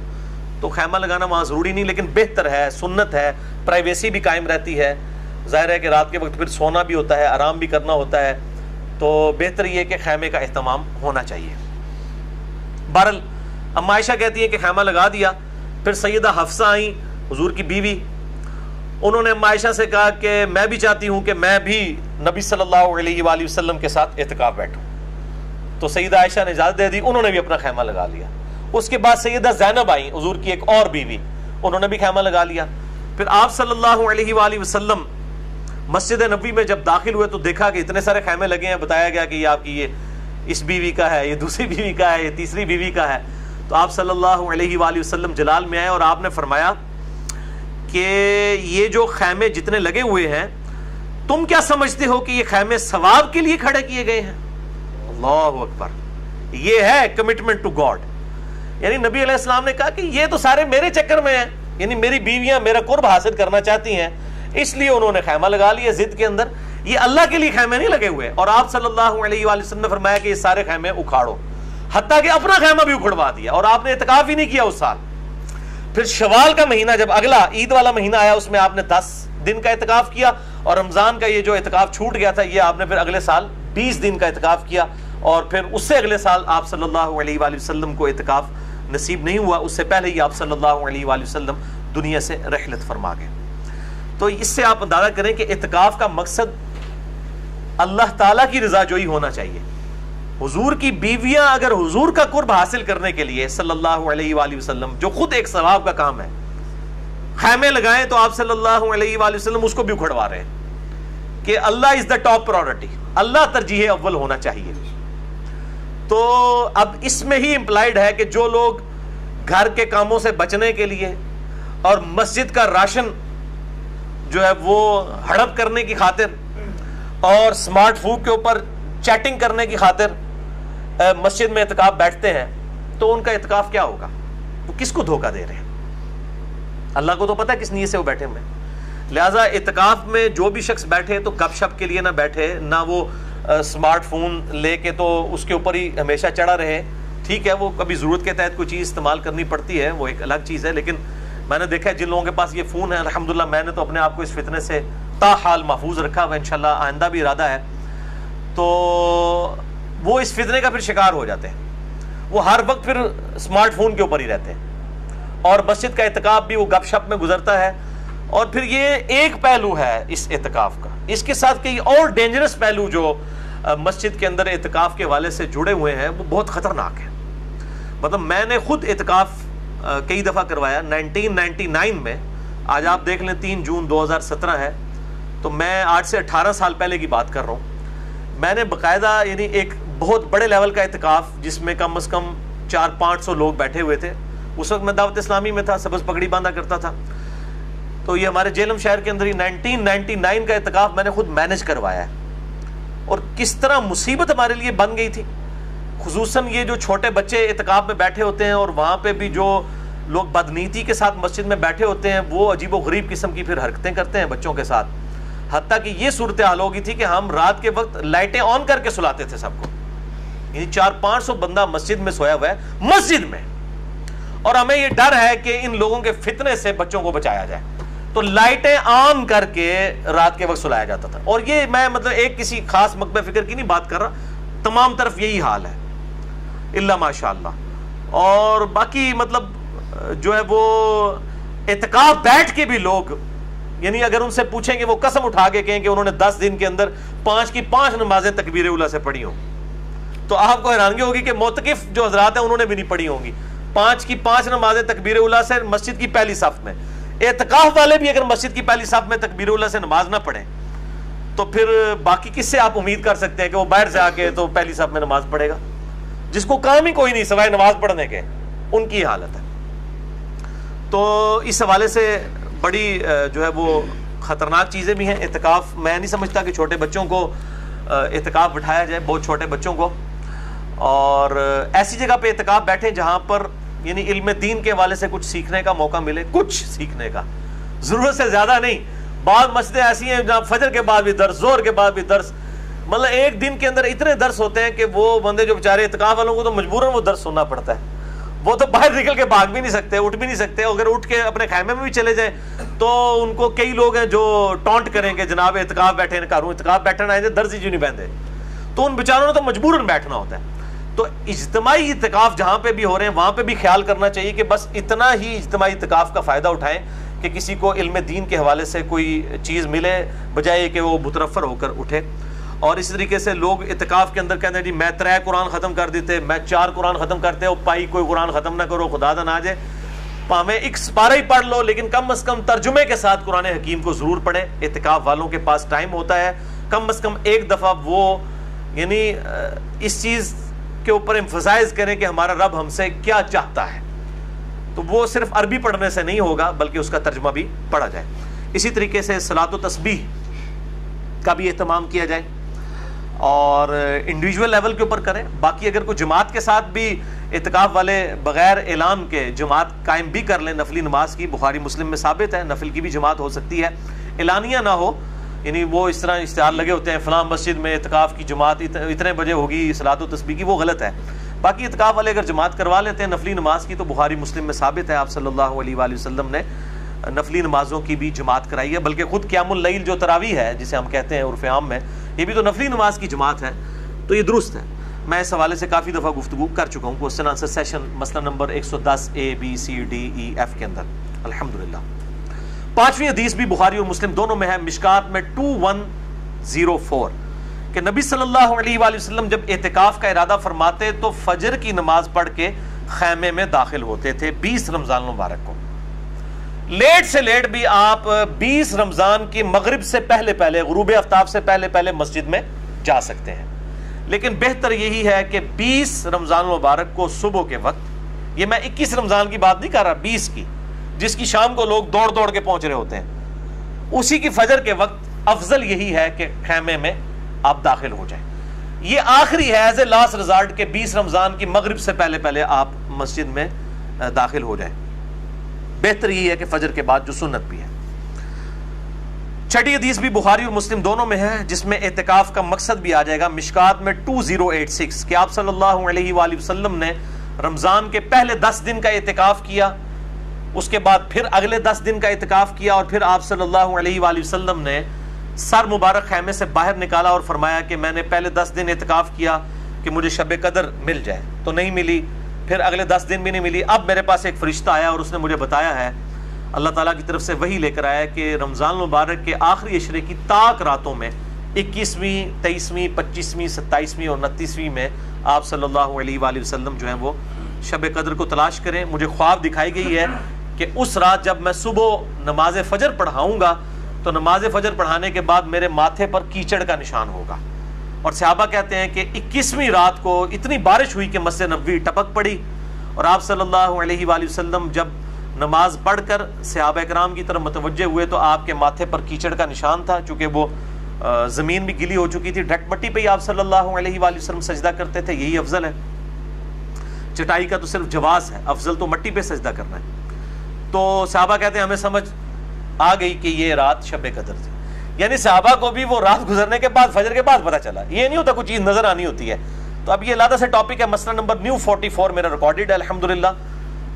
تو خیمہ لگانا وہاں ضروری نہیں، لیکن بہتر ہے، سنت ہے، پرائیویسی بھی قائم رہتی ہے۔ ظاہر ہے کہ رات کے وقت پھر سونا بھی ہوتا ہے، آرام بھی کرنا ہوتا ہے، تو بہتر یہ کہ خیمے کا اہتمام ہونا چاہیے۔ بہرحال اما عائشہ کہتی ہیں کہ خیمہ لگا دیا، پھر سیدہ حفصہ آئیں حضور کی بیوی، انہوں نے اما عائشہ سے کہا کہ میں بھی چاہتی ہوں کہ میں بھی نبی صلی اللہ علیہ وآلہ وسلم کے ساتھ اعتکاف بیٹھوں، تو سیدہ عائشہ نے اجازت دے دی، انہوں نے بھی اپنا خیمہ لگا لیا۔ اس کے بعد سیدہ زینب آئیں حضور کی ایک اور بیوی، انہوں نے بھی خیمہ لگا لیا۔ پھر آپ صلی اللہ علیہ وآلہ وسلم مسجد نبوی میں جب داخل ہوئے تو دیکھا کہ اتنے سارے خیمے لگے ہیں، بتایا گیا کہ یہ آپ کی یہ اس بیوی کا ہے، یہ دوسری بیوی کا ہے، یہ تیسری بیوی کا ہے۔ تو آپ صلی اللہ علیہ وآلہ وسلم جلال میں آئے اور آپ نے فرمایا کہ یہ جو خیمے جتنے لگے ہوئے ہیں، تم کیا سمجھتے ہو کہ یہ خیمے ثواب کے لیے کھڑے کیے گئے ہیں؟ اللہ اکبر، یہ ہے کمٹمنٹ ٹو گاڈ۔ یعنی نبی علیہ السلام نے کہا کہ یہ تو سارے میرے چکر میں ہیں، یعنی میری بیویاں میرا قرب حاصل کرنا چاہتی ہیں، اس لیے انہوں نے خیمہ لگا لیا ضد کے اندر، یہ اللہ کے لیے خیمے نہیں لگے ہوئے۔ اور آپ صلی اللہ علیہ وآلہ وسلم نے فرمایا کہ یہ سارے خیمے اکھاڑو، حتیٰ کہ اپنا خیمہ بھی اکھڑوا دیا، اور آپ نے اعتکاف ہی نہیں کیا اس سال۔ پھر شوال کا مہینہ جب اگلا عید والا مہینہ آیا، اس میں آپ نے 10 دن کا اعتکاف کیا، اور رمضان کا یہ جو اعتکاف چھوٹ گیا تھا یہ آپ نے پھر اگلے سال 20 دن کا اعتکاف کیا، اور پھر اس سے اگلے سال آپ صلی اللہ علیہ وآلہ وسلم کو اعتکاف نصیب نہیں ہوا، اس سے پہلے ہی آپ صلی اللہ علیہ وآلہ وسلم دنیا سے رحلت فرما گئے۔ تو اس سے آپ اندازہ کریں کہ اعتکاف کا مقصد اللہ تعالیٰ کی رضا جوئی ہونا چاہیے۔ حضور کی بیویاں اگر حضور کا قرب حاصل کرنے کے لیے صلی اللہ علیہ وآلہ وسلم، جو خود ایک ثواب کا کام ہے، خیمے لگائیں، تو آپ صلی اللہ علیہ وآلہ وسلم اس کو بھی اکھڑوا رہے ہیں کہ اللہ از دا ٹاپ پرائورٹی، اللہ ترجیح اول ہونا چاہیے۔ تو اب اس میں ہی امپلائڈ ہے کہ جو لوگ گھر کے کاموں سے بچنے کے لیے اور مسجد کا راشن جو ہے وہ ہڑپ کرنے کی خاطر اور سمارٹ فون کے اوپر چیٹنگ کرنے کی خاطر مسجد میں اعتکاف بیٹھتے ہیں، تو ان کا اعتکاف کیا ہوگا؟ وہ کس کو دھوکہ دے رہے ہیں؟ اللہ کو تو پتہ ہے کس نیت سے وہ بیٹھے ہوئے ہیں۔ لہٰذا اعتکاف میں جو بھی شخص بیٹھے تو گپ شپ کے لیے نہ بیٹھے، نہ وہ سمارٹ فون لے کے تو اس کے اوپر ہی ہمیشہ چڑھا رہے۔ ٹھیک ہے، وہ کبھی ضرورت کے تحت کوئی چیز استعمال کرنی پڑتی ہے، وہ ایک الگ چیز ہے، لیکن میں نے دیکھا ہے جن لوگوں کے پاس یہ فون ہے، الحمدللہ میں نے تو اپنے آپ کو اس فتنے سے تاحال محفوظ رکھا ہوا، انشاءاللہ آئندہ بھی ارادہ ہے، تو وہ اس فتنے کا پھر شکار ہو جاتے ہیں، وہ ہر وقت پھر سمارٹ فون کے اوپر ہی رہتے ہیں، اور مسجد کا اعتکاف بھی وہ گپ شپ میں گزرتا ہے۔ اور پھر یہ ایک پہلو ہے اس اعتکاف کا، اس کے ساتھ کئی اور ڈینجرس پہلو جو مسجد کے اندر اعتکاف کے حوالے سے جڑے ہوئے ہیں وہ بہت خطرناک ہیں۔ مطلب میں نے خود اعتکاف کئی دفعہ کروایا 1999 میں، آج آپ دیکھ لیں 3 جون 2017 ہے، تو میں آج سے 18 سال پہلے کی بات کر رہا ہوں۔ میں نے باقاعدہ یعنی ایک بہت بڑے لیول کا اعتکاف جس میں کم از کم 400-500 لوگ بیٹھے ہوئے تھے، اس وقت میں دعوت اسلامی میں تھا، سبز پگڑی باندھا کرتا تھا، تو یہ ہمارے جیلم شہر کے اندر ہی 1999 کا اعتکاف میں نے خود مینج کروایا ہے، اور کس طرح مصیبت ہمارے لیے بن گئی تھی، خصوصاً یہ جو چھوٹے بچے اعتکاف میں بیٹھے ہوتے ہیں، اور وہاں پہ بھی جو لوگ بدنیتی کے ساتھ مسجد میں بیٹھے ہوتے ہیں، وہ عجیب و غریب قسم کی پھر حرکتیں کرتے ہیں بچوں کے ساتھ، حتیٰ کہ یہ صورتحال ہو گئی تھی کہ ہم رات کے وقت لائٹیں آن کر کے سلاتے تھے سب کو، یعنی 400-500 بندہ مسجد میں سویا ہوا ہے، مسجد میں، اور ہمیں یہ ڈر ہے کہ ان لوگوں کے فتنے سے بچوں کو بچایا جائے، تو لائٹیں آن کر کے رات کے وقت سلایا جاتا تھا۔ اور یہ میں مطلب ایک کسی خاص مکبہ فکر کی نہیں بات کر رہا، تمام طرف یہی حال ہے الا ماشاءاللہ۔ اور باقی مطلب جو ہے وہ اعتکاف بیٹھ کے بھی لوگ، یعنی اگر ان سے پوچھیں کہ وہ قسم اٹھا کے کہیں کہ انہوں نے 10 دن کے اندر 5 کی 5 نمازیں تکبیر اولیٰ سے پڑھی ہوں، تو آپ کو حیرانگی ہوگی کہ معتکف جو حضرات ہیں انہوں نے بھی نہیں پڑھی ہوں گی 5 کی 5 نمازیں تکبیر اولیٰ سے مسجد کی پہلی صف میں. اعتکاف والے بھی اگر مسجد کی پہلی صف میں تکبیر اولیٰ سے نماز نہ پڑھیں تو پھر باقی کس سے آپ امید کر سکتے ہیں کہ وہ باہر سے آ کے تو پہلی صف میں نماز پڑھے گا, جس کو کام ہی کوئی نہیں سوائے نماز پڑھنے کے, ان کی حالت ہے. تو اس حوالے سے بڑی جو ہے وہ خطرناک چیزیں بھی ہیں. اعتکاف میں نہیں سمجھتا کہ چھوٹے بچوں کو اعتکاف بٹھایا جائے, بہت چھوٹے بچوں کو, اور ایسی جگہ پہ اعتکاف بیٹھیں جہاں پر یعنی علم دین کے حوالے سے کچھ سیکھنے کا موقع ملے, کچھ سیکھنے کا, ضرورت سے زیادہ نہیں. بعض مسجدیں ایسی ہیں جہاں فجر کے بعد بھی درس, زہر کے بعد بھی درس, مطلب ایک دن کے اندر اتنے درس ہوتے ہیں کہ وہ بندے جو بیچارے اعتکاف والوں کو تو مجبوراً وہ درس سننا پڑتا ہے. وہ تو باہر نکل کے بھاگ بھی نہیں سکتے, اٹھ بھی نہیں سکتے. اگر اٹھ کے اپنے خیمے میں بھی چلے جائیں تو ان کو کئی لوگ ہیں جو ٹونٹ کریں کہ جناب اعتکاف بیٹھے ہیں, گھروں اعتکاف بیٹھنا آئے تھے, درس ہی کیوں نہیں پہنتے. تو ان بیچاروں نے تو مجبوراً بیٹھنا ہوتا ہے. تو اجتماعی اعتکاف جہاں پہ بھی ہو رہے ہیں وہاں پہ بھی خیال کرنا چاہیے کہ بس اتنا ہی اجتماعی اعتکاف کا فائدہ اٹھائیں کہ کسی کو علم دین کے حوالے سے کوئی چیز ملے, بجائے کہ وہ مترفر ہو کر اٹھے. اور اسی طریقے سے لوگ اعتکاف کے اندر کہتے ہیں جی میں 3 قرآن ختم کر دیتے, میں 4 قرآن ختم کرتے, اور پائی کوئی قرآن ختم نہ کرو, خدا دا نہ جائے, پامیں ایک سپارہ ہی پڑھ لو, لیکن کم از کم ترجمے کے ساتھ قرآن حکیم کو ضرور پڑھیں. اعتکاف والوں کے پاس ٹائم ہوتا ہے, کم از کم ایک دفعہ وہ یعنی اس چیز کے اوپر امفسائز کریں کہ ہمارا رب ہم سے کیا چاہتا ہے. تو وہ صرف عربی پڑھنے سے نہیں ہوگا بلکہ اس کا ترجمہ بھی پڑھا جائے. اسی طریقے سے صلاۃ و تسبیح کا بھی اہتمام کیا جائے اور انڈیویجول لیول کے اوپر کریں. باقی اگر کوئی جماعت کے ساتھ بھی اعتکاف والے بغیر اعلان کے جماعت قائم بھی کر لیں نفلی نماز کی, بخاری مسلم میں ثابت ہے نفل کی بھی جماعت ہو سکتی ہے, اعلانیہ نہ ہو. یعنی وہ اس طرح اشتہار لگے ہوتے ہیں فلاں مسجد میں اعتکاف کی جماعت اتنے بجے ہوگی صلاۃ و تسبیح کی, وہ غلط ہے. باقی اعتکاف والے اگر جماعت کروا لیتے ہیں نفلی نماز کی تو بخاری مسلم میں ثابت ہے آپ صلی اللہ علیہ وآلہ وسلم نے نفلی نمازوں کی بھی جماعت کرائی ہے. بلکہ خود قیام اللیل جو تراویح ہے جسے ہم کہتے ہیں عرف عام میں, یہ بھی تو نفلی نماز کی جماعت ہے. تو یہ درست ہے. میں اس حوالے سے کافی دفعہ گفتگو کر چکا ہوں کوسچن آنسر سیشن مسئلہ نمبر 110 A-B-C-D-E-F کے اندر الحمدللہ. 5ویں حدیث بھی بخاری اور مسلم دونوں میں ہے, مشکات میں 2104 کہ نبی صلی اللہ علیہ وآلہ وسلم جب اعتکاف کا ارادہ فرماتے تو فجر کی نماز پڑھ کے خیمے میں داخل ہوتے تھے 20 رمضان المبارک کو. لیٹ سے لیٹ بھی آپ 20 رمضان کی مغرب سے پہلے پہلے, غروب آفتاب سے پہلے پہلے مسجد میں جا سکتے ہیں. لیکن بہتر یہی ہے کہ 20 رمضان المبارک کو صبح کے وقت, یہ میں 21 رمضان کی بات نہیں کر رہا, 20 کی, جس کی شام کو لوگ دوڑ دوڑ کے پہنچ رہے ہوتے ہیں, اسی کی فجر کے وقت افضل یہی ہے کہ خیمے میں آپ داخل ہو جائیں. یہ آخری ہے ایز اے لاسٹ ریزارٹ کہ 20 رمضان کی مغرب سے پہلے پہلے آپ مسجد میں داخل ہو جائیں. بہتر یہی ہے کہ فجر کے بعد جو سنت بھی ہے. 6ٹھی حدیث بھی بخاری اور مسلم دونوں میں ہے جس میں اعتکاف کا مقصد بھی آ جائے گا, مشکات میں 2086 کہ آپ صلی اللہ علیہ وآلہ وسلم نے رمضان کے پہلے 10 دن کا اعتکاف کیا, اس کے بعد پھر اگلے 10 دن کا اعتکاف کیا, اور پھر آپ صلی اللہ علیہ وآلہ وسلم نے سر مبارک خیمے سے باہر نکالا اور فرمایا کہ میں نے پہلے 10 دن اعتکاف کیا کہ مجھے شب قدر مل جائے, تو نہیں ملی, پھر اگلے 10 دن بھی نہیں ملی. اب میرے پاس ایک فرشتہ آیا اور اس نے مجھے بتایا ہے, اللہ تعالیٰ کی طرف سے وحی لے کر آیا کہ رمضان المبارک کے آخری عشرے کی طاق راتوں میں 21ویں 23ویں 25ویں 27ویں اور 29ویں میں آپ صلی اللہ علیہ وآلہ وسلم جو ہیں وہ شب قدر کو تلاش کریں. مجھے خواب دکھائی گئی ہے کہ اس رات جب میں صبح نماز فجر پڑھاؤں گا تو نماز فجر پڑھانے کے بعد میرے ماتھے پر کیچڑ کا نشان ہوگا. اور صحابہ کہتے ہیں کہ 21ویں رات کو اتنی بارش ہوئی کہ مسجد نبوی ٹپک پڑی, اور آپ صلی اللہ علیہ وآلہ وسلم جب نماز پڑھ کر صحابہ کرام کی طرف متوجہ ہوئے تو آپ کے ماتھے پر کیچڑ کا نشان تھا, چونکہ وہ زمین بھی گلی ہو چکی تھی, ڈھک مٹی پہ ہی آپ صلی اللہ علیہ وآلہ وسلم سجدہ کرتے تھے. یہی افضل ہے, چٹائی کا تو صرف جواز ہے, افضل تو مٹی پہ سجدہ کرنا ہے. تو صحابہ کہتے ہیں ہمیں سمجھ آ گئی کہ یہ رات شب قدر تھی. یعنی صحابہ کو بھی وہ رات گزرنے کے بعد فجر کے بعد پتہ چلا, یہ نہیں ہوتا کوئی چیز نظر آنی ہوتی ہے. تو اب یہ علیحدہ سے ٹاپک ہے, مسئلہ نمبر نیو 44 میرا ریکارڈڈ ہے الحمدللہ,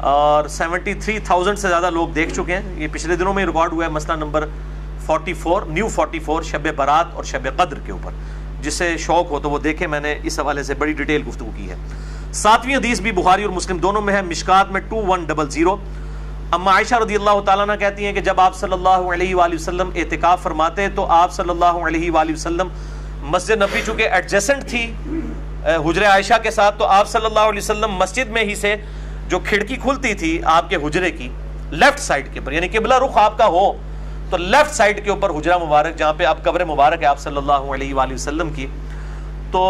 اور 73,000 سے زیادہ لوگ دیکھ چکے ہیں. یہ پچھلے دنوں میں ریکارڈ ہوا ہے مسئلہ نمبر 44 نیو 44 شب برات اور شب قدر کے اوپر. جسے شوق ہو تو وہ دیکھیں, میں نے اس حوالے سے بڑی ڈیٹیل گفتگو کی ہے. 7ویں حدیث بھی بخاری اور مسلم دونوں میں ہے, مشکات میں 2100. اما عائشہ رضی اللہ تعالیٰ عنہ کہتی ہیں کہ جب آپ صلی اللہ علیہ وآلہ وسلم اعتکاف فرماتے تو آپ صلی اللہ علیہ وآلہ وسلم مسجد نبوی چونکہ ایڈجسنٹ تھی حجرے عائشہ کے ساتھ، تو آپ صلی اللہ علیہ وسلم مسجد میں ہی سے جو کھڑکی کھلتی تھی آپ کے حجرے کی لیفٹ سائڈ کے اوپر، یعنی قبلہ رخ آپ کا ہو تو لیفٹ سائڈ کے اوپر حجرہ مبارک جہاں پہ اب قبر مبارک ہے آپ صلی اللہ علیہ وآلہ وسلم کی، تو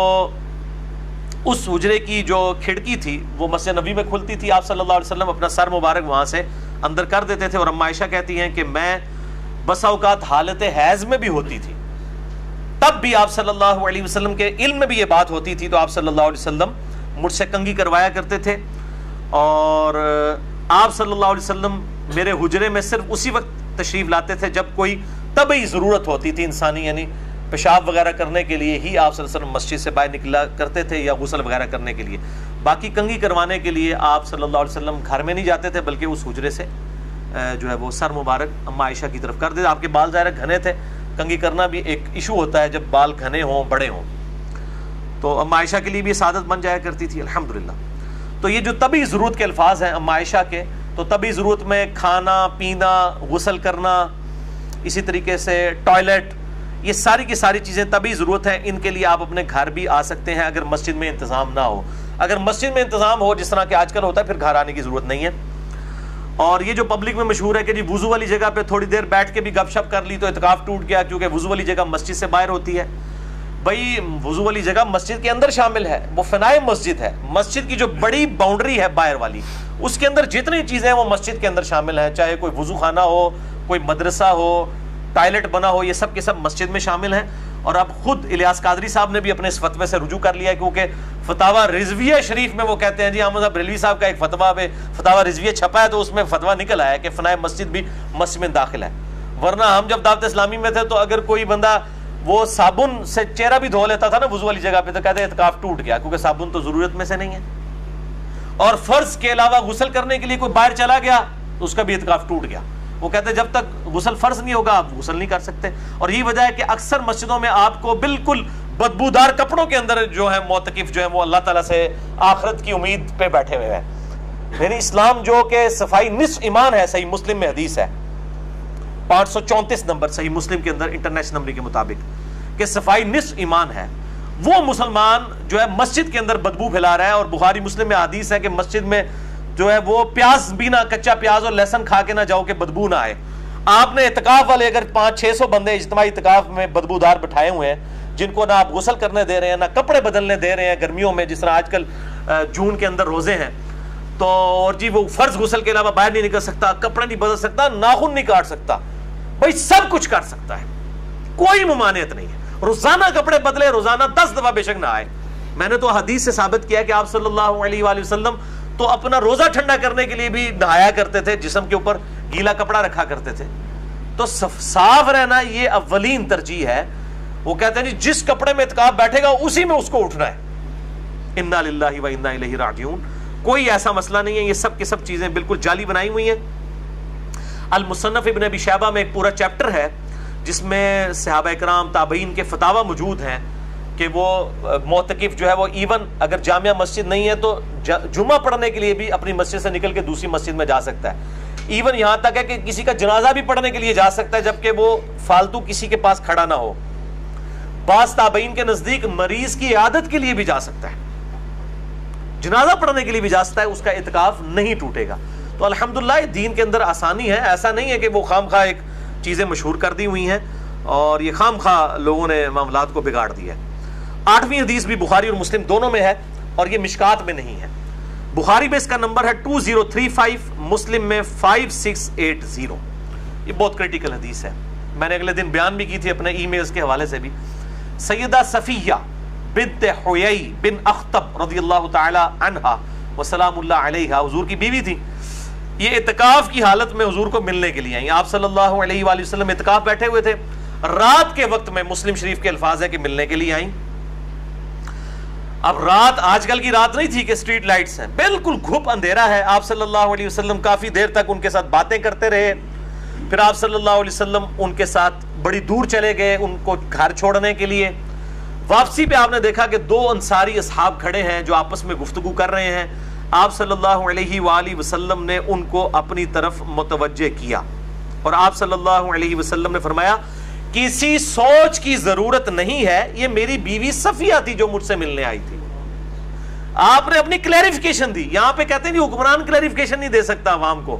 اس حجرے کی جو کھڑکی تھی وہ مسجد نبی میں کھلتی تھی. آپ صلی اللہ علیہ وسلم اپنا سر مبارک وہاں سے اندر کر دیتے تھے. اور اما عائشہ کہتی ہیں کہ میں بسا اوقات حالت حیض میں بھی ہوتی تھی، تب بھی آپ صلی اللہ علیہ وسلم کے علم میں بھی یہ بات ہوتی تھی، تو آپ صلی اللہ علیہ وسلم مجھ سے کنگھی کروایا کرتے تھے. اور آپ صلی اللہ علیہ وسلم میرے حجرے میں صرف اسی وقت تشریف لاتے تھے جب کوئی طبعی ضرورت ہوتی تھی انسانی، یعنی پیشاب وغیرہ کرنے کے لیے ہی آپ صلی اللہ علیہ وسلم مسجد سے باہر نکلا کرتے تھے، یا غسل وغیرہ کرنے کے لیے. باقی کنگھی کروانے کے لیے آپ صلی اللہ علیہ وسلم گھر میں نہیں جاتے تھے، بلکہ اس حجرے سے جو ہے وہ سر مبارک اما عائشہ کی طرف کر دیتے. آپ کے بال ظاہر گھنے تھے، کنگھی کرنا بھی ایک ایشو ہوتا ہے جب بال گھنے ہوں بڑے ہوں، تو اما عائشہ کے لیے بھی سعادت بن جایا کرتی تھی الحمدللہ. تو یہ جو طبعی ضرورت کے الفاظ ہیں اما عائشہ کے، تو طبعی ضرورت میں کھانا پینا، غسل کرنا، اسی طریقے سے ٹوائلٹ، یہ ساری کی ساری چیزیں طبعی ضرورت ہیں. ان کے لیے آپ اپنے گھر بھی آ سکتے ہیں اگر مسجد میں انتظام نہ ہو. اگر مسجد میں انتظام ہو جس طرح کہ آج کل ہوتا ہے پھر گھر آنے کی ضرورت نہیں ہے. اور یہ جو پبلک میں مشہور ہے کہ جی وضو والی جگہ پہ تھوڑی دیر بیٹھ کے بھی گپ شپ کر لی تو اعتکاف ٹوٹ گیا، کیونکہ وضو والی جگہ مسجد سے باہر ہوتی ہے. بھائی وضو والی جگہ مسجد کے اندر شامل ہے، وہ فنائے مسجد ہے. مسجد کی جو بڑی باؤنڈری ہے باہر والی، اس کے اندر جتنی چیزیں ہیں وہ مسجد کے اندر شامل ہیں، چاہے کوئی وضو خانہ ہو، کوئی مدرسہ ہو، ٹائلٹ بنا ہو، یہ سب کے سب مسجد میں شامل ہیں. اور اب خود الیاس قادری صاحب نے بھی اپنے اس فتوے سے رجوع کر لیا ہے، کیونکہ فتاوی رضویہ شریف میں وہ کہتے ہیں جی احمد صاحب بریلوی صاحب کا ایک فتاوی رضویہ چھپا ہے، تو اس میں فتویٰ نکل آیا کہ فنائے مسجد بھی مسجد میں داخل ہے. ورنہ ہم جب دعوت اسلامی میں تھے تو اگر کوئی بندہ وہ صابن سے چہرہ بھی دھو لیتا تھا نا وضو والی جگہ پہ، تو کہتے ہیں اعتکاف ٹوٹ گیا، کیونکہ صابن تو ضرورت میں سے نہیں ہے. اور فرض کے علاوہ غسل کرنے کے لیے کوئی باہر چلا گیا تو اس کا بھی اعتکاف ٹوٹ گیا. وہ کہتے ہیں جب تک غسل فرض نہیں ہوگا آپ غسل نہیں کر سکتے. اور یہی وجہ ہے کہ اکثر مسجدوں میں آپ کو بالکل بدبودار کپڑوں کے اندر جو ہے معتکف جو ہے وہ اللہ تعالیٰ سے آخرت کی امید پہ بیٹھے ہوئے ہیں. یعنی اسلام جو کہ صفائی نصف ایمان ہے، صحیح مسلم میں حدیث ہے 534 نمبر صحیح مسلم کے اندر انٹرنیشنل نمبر کے مطابق کہ صفائی نصف ایمان ہے. وہ مسلمان جو ہے مسجد کے اندر بدبو پھیلا رہا ہے. اور بخاری مسلم میں حدیث ہے کہ مسجد میں جو ہے وہ پیاز بھی نہ، کچا پیاز اور لہسن کھا کے نہ جاؤ کہ بدبو نہ آئے. آپ نے اعتکاف والے اگر 500-600 بندے اجتماعی اعتکاف میں بدبودار بٹھائے ہوئے ہیں، جن کو نہ آپ غسل کرنے دے رہے ہیں نہ کپڑے بدلنے دے رہے ہیں گرمیوں میں، جس طرح آج کل جون کے اندر روزے ہیں، تو اور جی وہ فرض غسل کے علاوہ باہر نہیں نکل سکتا، کپڑے نہیں بدل سکتا، ناخن نہیں کاٹ سکتا، بھائی سب کچھ کر سکتا ہے، کوئی ممانعت نہیں ہے. روزانہ کپڑے بدلے، روزانہ 10 دفعہ بے شک نہ آئے. میں نے تو حدیث سے ثابت کیا کہ آپ صلی اللہ علیہ وآلہ وسلم تو اپنا روزہ ٹھنڈا کرنے کے لیے بھی نہایا کرتے تھے، جسم کے اوپر گیلا کپڑا رکھا کرتے تھے. تو صاف رہنا یہ اولین ترجیح ہے. وہ کہتے ہیں جی جس کپڑے میں اعتکاف بیٹھے گا اسی میں اس کو اٹھنا ہے. انا للہ و انا الیہ راجعون. کوئی ایسا مسئلہ نہیں ہے، یہ سب کی سب چیزیں بالکل جعلی بنائی ہوئی ہیں. المصنف ابن ابی شیبہ میں ایک پورا چیپٹر ہے جس میں صحابہ کرام تابعین کے فتاوی موجود ہیں کہ وہ معتکف جو ہے وہ ایون اگر جامعہ مسجد نہیں ہے تو جمعہ پڑھنے کے لیے بھی اپنی مسجد سے نکل کے دوسری مسجد میں جا سکتا ہے. ایون یہاں تک ہے کہ کسی کا جنازہ بھی پڑھنے کے لیے جا سکتا ہے جبکہ وہ فالتو کسی کے پاس کھڑا نہ ہو. بعض تابعین کے نزدیک مریض کی عیادت کے لیے بھی جا سکتا ہے، جنازہ پڑھنے کے لیے بھی جا سکتا ہے، اس کا اعتکاف نہیں ٹوٹے گا. تو الحمدللہ دین کے اندر آسانی ہے. ایسا نہیں ہے کہ وہ خام خواہ ایک چیزیں مشہور کر دی ہوئی ہیں اور یہ خام خواہ لوگوں نے معاملات کو بگاڑ دیا ہے. 8ویں حدیث بھی بخاری اور مسلم دونوں میں ہے اور یہ مشکات میں نہیں ہے. بخاری میں اس کا نمبر ہے 2035، مسلم میں 5680. یہ بہت کریٹیکل حدیث ہے. میں نے اگلے دن بیان بھی کی تھی اپنے ای میلز کے حوالے سے بھی. سیدہ صفیہ بنت حیی بن اخطب رضی اللہ تعالی عنہا وسلام اللہ علیہا حضور کی بیوی تھی. یہ اعتکاف کی حالت میں حضور کو ملنے کے لیے آئیں. آپ صلی اللہ علیہ وآلہ وسلم اعتکاف بیٹھے ہوئے تھے. رات کے وقت میں مسلم شریف کے الفاظ ہے کہ ملنے کے لیے آئیں. اب رات آج کل کی رات نہیں تھی کہ اسٹریٹ لائٹس ہیں، بالکل گھپ اندھیرا ہے. آپ صلی اللہ علیہ وسلم کافی دیر تک ان کے ساتھ باتیں کرتے رہے. پھر آپ صلی اللہ علیہ وسلم ان کے ساتھ بڑی دور چلے گئے ان کو گھر چھوڑنے کے لیے. واپسی پہ آپ نے دیکھا کہ 2 انصاری اصحاب کھڑے ہیں جو آپس میں گفتگو کر رہے ہیں. آپ صلی اللہ علیہ وآلہ وسلم نے ان کو اپنی طرف متوجہ کیا اور آپ صلی اللہ علیہ وسلم نے فرمایا کسی سوچ کی ضرورت نہیں ہے، یہ میری بیوی صفیہ تھی جو مجھ سے ملنے آئی تھی. آپ نے اپنی کلیریفیکیشن دی. یہاں پہ کہتے ہیں حکمران کلیریفیکیشن نہیں دے سکتا عوام کو,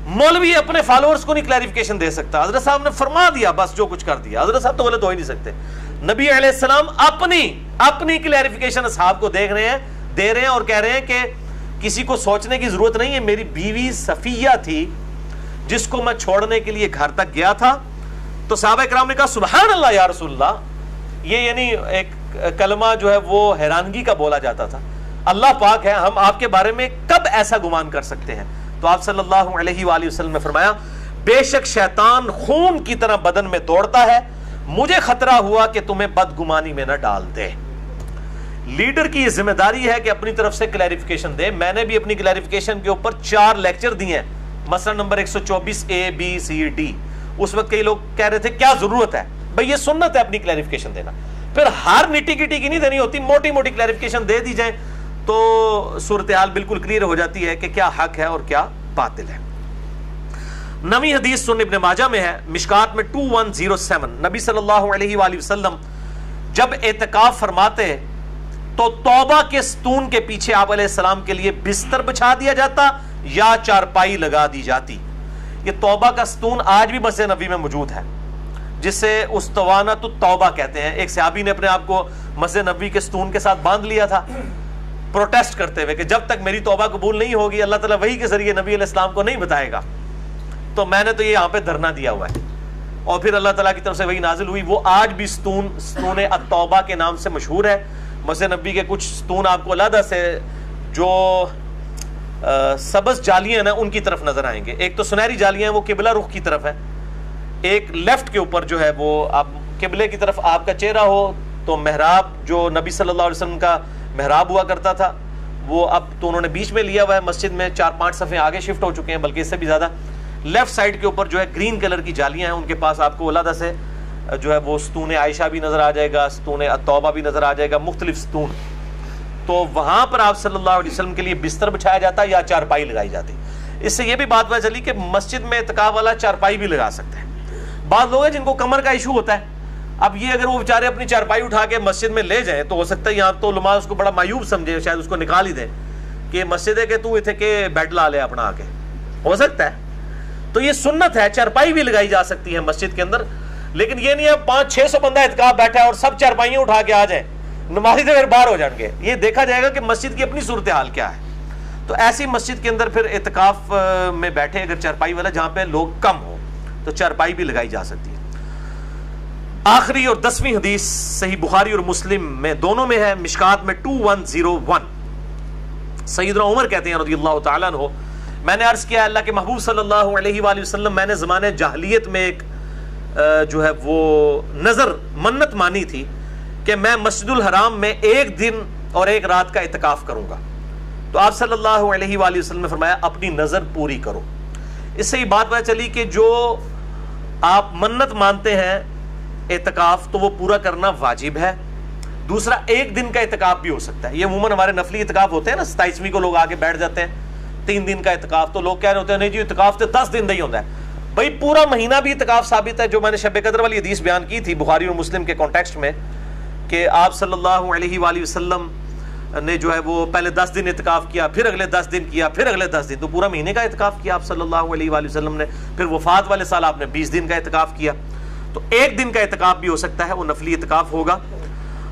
مولوی اپنے فالوورز کو نہیں کلیریفیکیشن دے سکتا. حضرت صاحب نے فرما دیا, بس جو کچھ کر دیا. حضرت صاحب تو غلط ہو ہی نہیں سکتے. نبی علیہ السلام اپنی کلیریفیکیشن اصحاب کو دے رہے ہیں اور کہہ رہے ہیں کہ کسی کو سوچنے کی ضرورت نہیں ہے. میری بیوی صفیہ تھی جس کو میں چھوڑنے کے لیے گھر تک گیا تھا, تو صحابہ کرام نے کہا سبحان اللہ یا رسول اللہ. یہ یعنی ایک کلمہ جو ہے وہ حیرانگی کا بولا جاتا تھا. اللہ پاک ہے, ہم آپ کے بارے میں کب ایسا گمان کر سکتے ہیں. تو آپ صلی اللہ علیہ وآلہ وسلم نے فرمایا بے شک شیطان خون کی طرح بدن میں دوڑتا ہے, مجھے خطرہ ہوا کہ تمہیں بدگمانی میں نہ ڈال دے. لیڈر کی یہ ذمہ داری ہے کہ اپنی طرف سے کلیریفیکیشن دے. میں نے بھی اپنی کلیریفیکیشن کے اوپر 4 لیکچر دیے ہیں, مثلا number 124 A B C D. اس وقت کئی لوگ کہہ رہے تھے کیا ضرورت ہے بھئی, یہ سنت ہے اپنی کلیریفیکیشن دینا. پھر ہر نٹی گٹی کی نہیں دینی ہوتی, موٹی موٹی کلیریفیکیشن دے دی جائیں تو صورتحال بالکل کلیئر ہو جاتی ہے کہ کیا حق ہے اور کیا باطل ہے. نویں حدیث سنن ابن ماجہ میں ہے, مشکات میں 2107. نبی صلی اللہ علیہ وآلہ وسلم جب اعتکاف فرماتے تو توبہ کے ستون کے پیچھے آپ علیہ السلام کے لیے بستر بچھا دیا جاتا یا چارپائی لگا دی جاتی. یہ توبہ کا ستون آج بھی مسجد نبوی میں موجود ہے, جسے استوانۃ التوبہ کہتے ہیں. ایک صحابی نے اپنے آپ کو مسجد نبوی کے ستون کے ساتھ باندھ لیا تھا, پروٹیسٹ کرتے ہوئے کہ جب تک میری توبہ قبول نہیں ہوگی اللہ تعالیٰ وحی کے ذریعے نبی علیہ السلام کو نہیں بتائے گا. تو میں نے تو یہ یہاں پہ دھرنا دیا ہوا ہے, اور پھر اللہ تعالیٰ کی طرف سے وحی نازل ہوئی. وہ آج بھی ستون التوبہ کے نام سے مشہور ہے. مسجد نبوی کے کچھ ستون آپ کو علیحدہ سے جو سبز جالیاں ہیں ان کی طرف نظر آئیں گے. ایک تو سنہری جالیاں ہیں وہ قبلہ رخ کی طرف ہے, ایک لیفٹ کے اوپر جو ہے وہ آپ قبلے کی طرف آپ کا چہرہ ہو تو محراب جو نبی صلی اللہ علیہ وسلم کا محراب ہوا کرتا تھا وہ اب تو انہوں نے بیچ میں لیا ہوا ہے, مسجد میں 4-5 صفحے آگے شفٹ ہو چکے ہیں, بلکہ اس سے بھی زیادہ. لیفٹ سائڈ کے اوپر جو ہے گرین کلر کی جالیاں ہیں, ان کے پاس آپ کو علیحدہ سے جو ہے وہ ستون عائشہ بھی نظر آ جائے گا, ستون التوبہ بھی نظر آ جائے گا, مختلف ستون. تو وہاں پر آپ صلی اللہ علیہ وسلم کے لیے بستر بچھایا جاتا یا چارپائی لگائی جاتی. اس سے یہ بھی بات پتہ چلی کہ مسجد میں اعتکاف والا چارپائی بھی لگا سکتا ہے. بعض لوگ ہیں جن کو کمر کا ایشو ہوتا ہے, اب یہ اگر وہ بیچارے اپنی چارپائی اٹھا کے مسجد میں لے جائیں تو ہو سکتا ہے یہاں تو علماء اس کو بڑا معیوب سمجھے, شاید اس کو نکال ہی دیں کہ مسجد ہے کہ تو اتنے کے بیڈ لا لے اپنا آ کے, ہو سکتا ہے. تو یہ سنت ہے, چارپائی بھی لگائی جا سکتی ہے مسجد کے اندر, لیکن یہ نہیں ہے 500-600 بندہ اعتکاف بیٹھا ہے اور سب چارپائیاں اٹھا کے آ جائیں, نمازی تو پھر باہر ہو جائیں گے. یہ دیکھا جائے گا کہ مسجد کی اپنی صورتحال کیا ہے. تو ایسی مسجد کے اندر پھر اعتکاف میں بیٹھے اگر چارپائی والا جہاں پہ لوگ کم ہو تو چارپائی بھی لگائی جا سکتی ہے. آخری اور 10ویں حدیث صحیح بخاری اور مسلم میں دونوں میں ہے, مشکات میں 2101. سیدنا عمر کہتے ہیں رضی اللہ تعالیٰ عنہ, میں نے عرض کیا اللہ کے محبوب صلی اللہ علیہ وآلہ وسلم, میں نے زمانے جاہلیت میں ایک جو ہے وہ نظر منت مانی تھی کہ میں مسجد الحرام میں 1 دن اور 1 رات کا اعتکاف کروں گا. تو آپ صلی اللہ علیہ وآلہ وسلم نے فرمایا اپنی نظر پوری کرو. اس سے یہ بات پتہ چلی کہ جو آپ منت مانتے ہیں اعتکاف تو وہ پورا کرنا واجب ہے. دوسرا 1 دن کا اعتکاف بھی ہو سکتا ہے. یہ عموماً ہمارے نفلی اعتکاف ہوتے ہیں نا, 27ویں کو لوگ آگے بیٹھ جاتے ہیں, 3 دن کا اعتکاف. تو لوگ کہہ رہے ہوتے ہیں نہیں جی اعتکاف تو 10 دن نہیں ہوتا ہے. بھائی پورا مہینہ بھی اعتکاف ثابت ہے, جو میں نے شب قدر والی حدیث بیان کی تھی بخاری اور مسلم کے کانٹیکسٹ میں, کہ آپ صلی اللہ علیہ وآلہ وسلم نے جو ہے وہ پہلے 10 دن اعتکاف کیا, پھر اگلے 10 دن کیا, پھر اگلے 10 دن, تو پورا مہینے کا اعتکاف کیا آپ صلی اللہ علیہ وآلہ وسلم نے. پھر وفات والے سال آپ نے 20 دن کا اعتکاف کیا. تو 1 دن کا اعتکاف بھی ہو سکتا ہے, وہ نفلی اعتکاف ہوگا.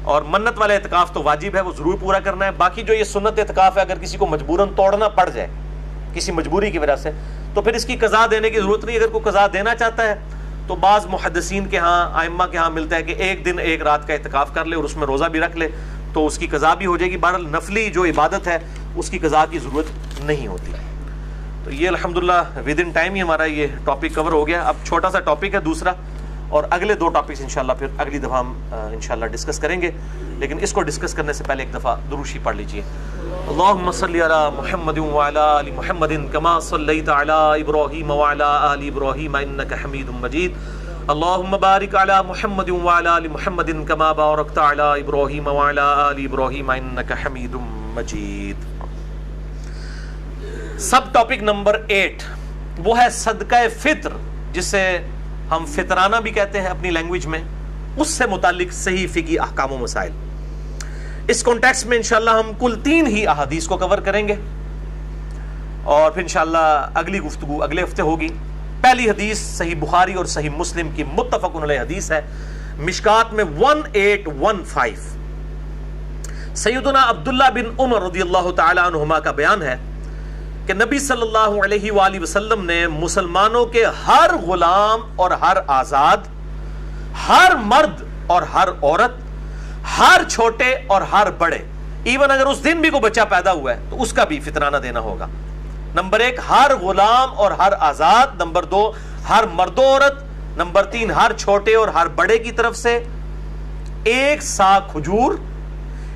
اور منت والا اعتکاف تو واجب ہے, وہ ضرور پورا کرنا ہے. باقی جو یہ سنت اعتکاف ہے, اگر کسی کو مجبوراً توڑنا پڑ جائے کسی مجبوری کی وجہ سے, تو پھر اس کی قضا دینے کی ضرورت نہیں. اگر کوئی قضا دینا چاہتا ہے تو بعض محدثین کے ہاں, ائمہ کے ہاں ملتا ہے کہ 1 دن 1 رات کا اعتکاف کر لے اور اس میں روزہ بھی رکھ لے تو اس کی قضا بھی ہو جائے گی. بہرحال نفلی جو عبادت ہے اس کی قضا کی ضرورت نہیں ہوتی. تو یہ الحمدللہ ود ان ٹائم ہی ہمارا یہ ٹاپک کور ہو گیا. اب چھوٹا سا ٹاپک ہے دوسرا, اور اگلے 2 ٹاپکس انشاءاللہ پھر اگلی دفعہ ہم انشاءاللہ ڈسکس کریں گے. لیکن اس کو ڈسکس کرنے سے پہلے ایک دفعہ درود پڑھ لیجئے. اللہم صلی علی محمد وعلی آل محمد کما صلیت علی ابراہیم وعلی آل ابراہیم انک حمید مجید. اللہم بارک علی محمد وعلی آل محمد کما بارکت علی ابراہیم وعلی آل ابراہیم انک حمید مجید. سب ٹاپک نمبر 8 وہ ہے صدقہ فطر, جسے ہم فطرانہ بھی کہتے ہیں اپنی لینگویج میں. اس سے متعلق صحیح فقہی احکام و مسائل. اس کانٹیکسٹ میں انشاءاللہ ہم کل 3 ہی احادیث کو کور کریں گے اور پھر انشاءاللہ اگلی گفتگو اگلے ہفتے ہوگی. پہلی حدیث صحیح بخاری اور صحیح مسلم کی متفق علیہ حدیث ہے، مشکات میں 1815. سیدنا عبداللہ بن عمر رضی اللہ تعالی عنہما کا بیان ہے کہ نبی صلی اللہ علیہ وآلہ وسلم نے مسلمانوں کے ہر غلام اور ہر آزاد، ہر مرد اور ہر عورت، ہر چھوٹے اور ہر بڑے، ایون اگر اس دن بھی کوئی بچہ پیدا ہوا ہے تو اس کا بھی فطرانہ دینا ہوگا. نمبر 1 ہر غلام اور ہر آزاد، نمبر 2 ہر مرد و عورت، نمبر 3 ہر چھوٹے اور ہر بڑے کی طرف سے 1 سا کھجور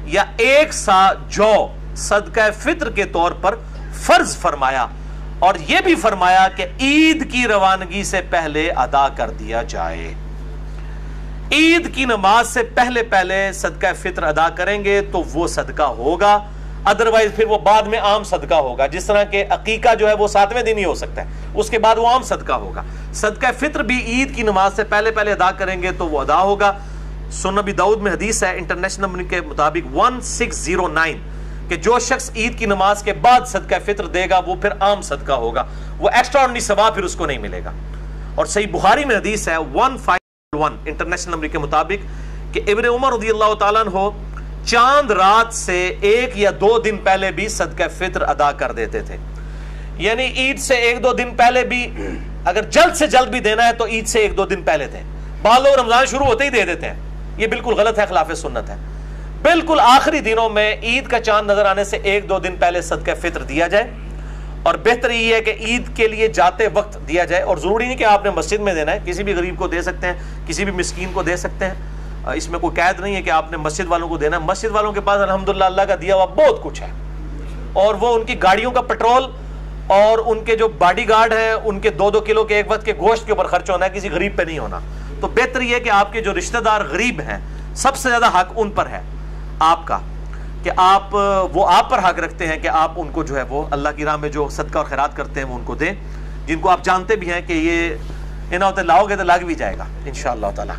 یا 1 سا جو صدقہ فطر کے طور پر فرض فرمایا، اور یہ بھی فرمایا کہ عید کی روانگی سے پہلے ادا کر دیا جائے. عید کی نماز سے پہلے صدقہ فطر ادا کریں گے تو وہ صدقہ ہوگا، ادروائز پھر وہ بعد میں عام صدقہ ہوگا. جس طرح کہ عقیقہ جو ہے وہ 7ویں دن ہی ہو سکتا ہے، اس کے بعد وہ عام صدقہ ہوگا. صدقہ فطر بھی عید کی نماز سے پہلے ادا کریں گے تو وہ ادا ہوگا. سنن ابی داؤد میں حدیث ہے انٹرنیشنل نمبر کے مطابق 1609 کہ جو شخص عید کی نماز کے بعد صدقہ فطر دے گا وہ پھر عام صدقہ ہوگا، وہ ایکسٹرا آرڈنری ثواب پھر اس کو نہیں ملے گا. اور صحیح بخاری میں حدیث ہے 1501 انٹرنیشنل نمبر کے مطابق کہ ابن عمر رضی اللہ تعالیٰ عنہ چاند رات سے 1 یا 2 دن پہلے بھی صدقہ فطر ادا کر دیتے تھے. یعنی عید سے 1-2 دن پہلے بھی، اگر جلد سے جلد بھی دینا ہے تو عید سے 1-2 دن پہلے دیں. بعض لوگ رمضان شروع ہوتے ہی دے دیتے ہیں، یہ بالکل غلط ہے، خلاف سنت ہے. بالکل آخری دنوں میں عید کا چاند نظر آنے سے 1-2 دن پہلے صدقہ فطر دیا جائے، اور بہتر یہ ہے کہ عید کے لیے جاتے وقت دیا جائے. اور ضروری نہیں کہ آپ نے مسجد میں دینا ہے، کسی بھی غریب کو دے سکتے ہیں، کسی بھی مسکین کو دے سکتے ہیں. اس میں کوئی قید نہیں ہے کہ آپ نے مسجد والوں کو دینا ہے. مسجد والوں کے پاس الحمدللہ اللہ کا دیا ہوا بہت کچھ ہے، اور وہ ان کی گاڑیوں کا پیٹرول اور ان کے جو باڈی گارڈ ہیں ان کے 2-2 کلو کے ایک وقت کے گوشت کے اوپر خرچ ہونا ہے، کسی غریب پہ نہیں ہونا. تو بہتر یہ ہے کہ آپ کے جو رشتہ دار غریب ہیں سب سے زیادہ حق ان پر ہے آپ کا، کہ وہ آپ پر حق رکھتے ہیں کہ آپ ان کو جو ہے وہ اللہ کی راہ میں جو صدقہ اور خیرات کرتے ہیں وہ ان کو دیں، جن کو آپ جانتے بھی ہیں کہ یہ انہوں نے لاؤ گے تو لگ بھی جائے گا انشاءاللہ تعالی.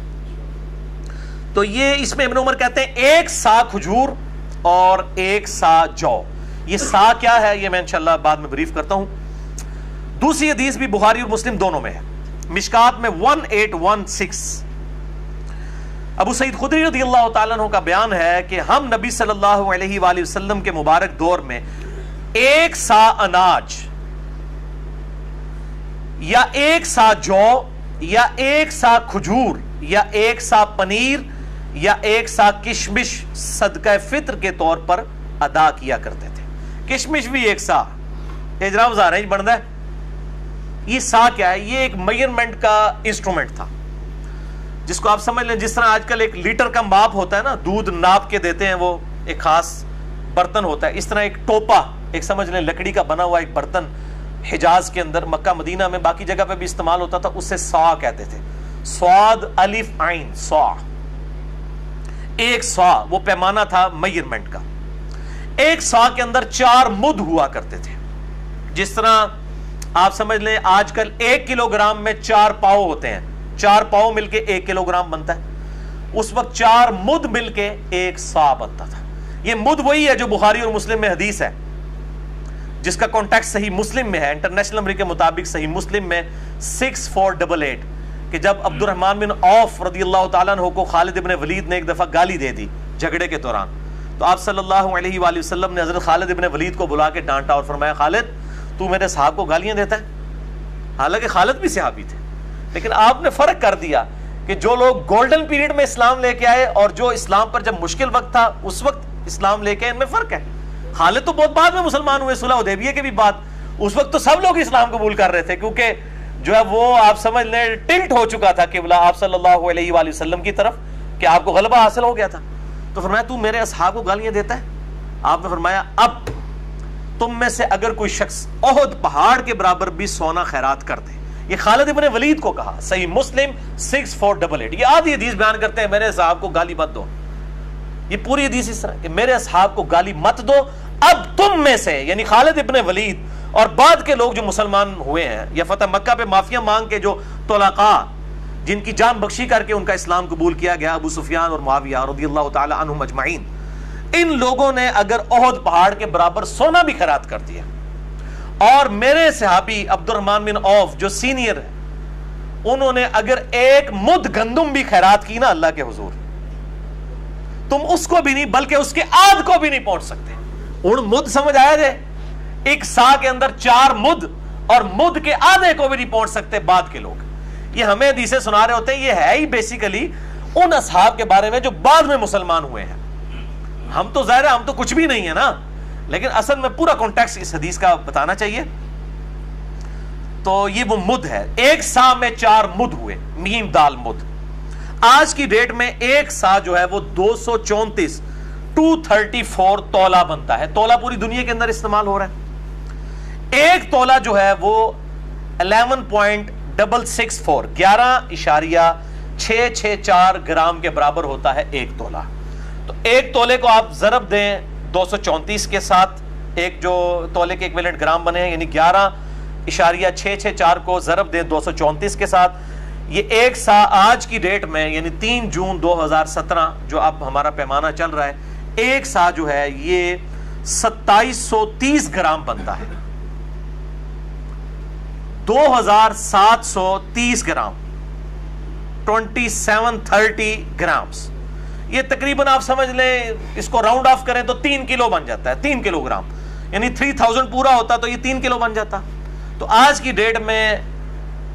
تو یہ اس میں ابن عمر کہتے ہیں 1 سا کھجور اور 1 سا جو. یہ سا کیا ہے یہ میں انشاءاللہ بعد میں بریف کرتا ہوں. دوسری حدیث بھی بخاری اور مسلم دونوں میں ہے، مشکات میں 1816. ابو سعید خدری رضی اللہ تعالیٰ عنہ کا بیان ہے کہ ہم نبی صلی اللہ علیہ وآلہ وسلم کے مبارک دور میں 1 سا اناج یا 1 سا جو یا 1 سا کھجور یا 1 سا پنیر یا 1 سا کشمش صدقہ فطر کے طور پر ادا کیا کرتے تھے. کشمش بھی 1 سا اجرام زاریں بنتا ہے. یہ سا کیا ہے؟ یہ ایک میئرمنٹ کا انسٹرومنٹ تھا جس کو آپ سمجھ لیں جس طرح آج کل ایک لیٹر کا ماپ ہوتا ہے نا، دودھ ناپ کے دیتے ہیں، وہ ایک خاص برتن ہوتا ہے. اس طرح ایک ٹوپا، ایک سمجھ لیں لکڑی کا بنا ہوا ایک برتن حجاز کے اندر، مکہ مدینہ میں باقی جگہ پہ بھی استعمال ہوتا تھا، اسے سا کہتے تھے. سواد الف عین سا، 1 سا وہ پیمانہ تھا میئرمنٹ کا. 1 سا کے اندر 4 مد ہوا کرتے تھے. جس طرح آپ سمجھ لیں آج کل 1 کلو گرام میں 4 پاؤ ہوتے ہیں، 4 پاؤ مل کے 1 کلو گرام بنتا ہے. اس وقت 4 مد مل کے 1 سا بنتا تھا. یہ مد وہی ہے جو بخاری اور مسلم میں حدیث ہے، جس کا کانٹیکٹ صحیح مسلم میں ہے. انٹرنیشنل نمبر کے مطابق صحیح مسلم میں 6488 کہ جب عبد الرحمن بن عوف رضی اللہ تعالیٰ عنہ کو خالد ابن ولید نے ایک دفعہ گالی دے دی جھگڑے کے دوران، تو آپ صلی اللہ علیہ وآلہ وسلم نے حضرت خالد ابن ولید کو بلا کے ڈانٹا اور فرمایا خالد تو میرے صحابہ کو گالیاں دیتا ہے. حالانکہ خالد بھی صحابی تھے، لیکن آپ نے فرق کر دیا کہ جو لوگ گولڈن پیریڈ میں اسلام لے کے آئے اور جو اسلام پر جب مشکل وقت تھا اس وقت اسلام لے کے، ان میں فرق ہے. خالد تو بہت بعد میں مسلمان ہوئے، صلح حدیبیہ کے بھی بعد. اس وقت تو سب لوگ اسلام قبول کر رہے تھے کیونکہ جو ہے وہ آپ سمجھ لیں ٹلٹ ہو چکا تھا قبلہ آپ صلی اللہ علیہ وآلہ وسلم کی طرف کہ آپ کو غلبہ حاصل ہو گیا تھا. تو فرمایا تو میرے اصحاب کو گالیاں دیتا ہے. آپ نے فرمایا اب تم میں سے اگر کوئی شخص احد پہاڑ کے برابر بھی سونا خیرات کر دے. یہ خالد ابن ولید کو کہا. صحیح مسلم 6488. یہ آدھی حدیث بیان کرتے ہیں میرے اصحاب کو گالی مت دو. یہ پوری حدیث اس طرح کہ میرے اصحاب کو گالی مت دو. اب تم میں سے یعنی خالد ابن ولید اور بعد کے لوگ جو مسلمان ہوئے ہیں یا فتح مکہ پہ معافیاں مانگ کے جو طلقاء جن کی جان بخشی کر کے ان کا اسلام قبول کیا گیا، ابو سفیان اور معاویہ رضی اللہ تعالی عنہم اجمعین، ان لوگوں نے اگر احد پہاڑ کے برابر سونا بھی خیرات کر دیا، اور میرے صحابی عبد الرحمن بن عوف جو سینئر ہے، انہوں نے اگر ایک مد گندم بھی خیرات کی نا اللہ کے حضور، تم اس کو بھی نہیں بلکہ اس کے آدھ کو بھی نہیں پہنچ سکتے۔ ان مد سمجھ آیا جائے، ایک سا کے اندر 4 مد، اور مد کے آدھے کو بھی نہیں پہنچ سکتے بعد کے لوگ۔ یہ ہمیں حدیثیں سنا رہے ہوتے ہیں، یہ ہے ہی بیسیکلی ان اصحاب کے بارے میں جو بعد میں مسلمان ہوئے ہیں۔ ہم تو ظاہر ہے ہم تو کچھ بھی نہیں ہے نا، لیکن اصل میں پورا کانٹیکسٹ اس حدیث کا بتانا چاہیے۔ تو یہ وہ مد ہے، ایک سا میں 4 مد ہوئے، میم دال مد۔ آج کی ڈیٹ میں ایک سا جو ہے وہ 234 تولہ بنتا ہے۔ تولہ پوری دنیا کے اندر استعمال ہو رہا ہے۔ ایک تولہ جو ہے وہ 11.664 11.664 گرام کے برابر ہوتا ہے ایک تولہ۔ تو ایک تولے کو آپ ضرب دیں 234 کے ساتھ، ایک جو تولے کے ایکویلنٹ گرام بنے ہیں، یعنی 11.664 کو ضرب دیں 234 کے ساتھ، یہ ایک سا آج کی ڈیٹ میں یعنی 3 جون 2017 جو اب ہمارا پیمانہ چل رہا ہے، ایک سا جو ہے یہ 2730 گرام بنتا ہے، 2730 گرام، 2730 گرامز۔ یہ تقریباً آپ سمجھ لیں اس کو راؤنڈ آف کریں تو 3 کلو بن جاتا ہے، 3 کلو گرام، یعنی 3000 پورا ہوتا تو یہ 3 کلو بن جاتا۔ تو آج کی ڈیٹ میں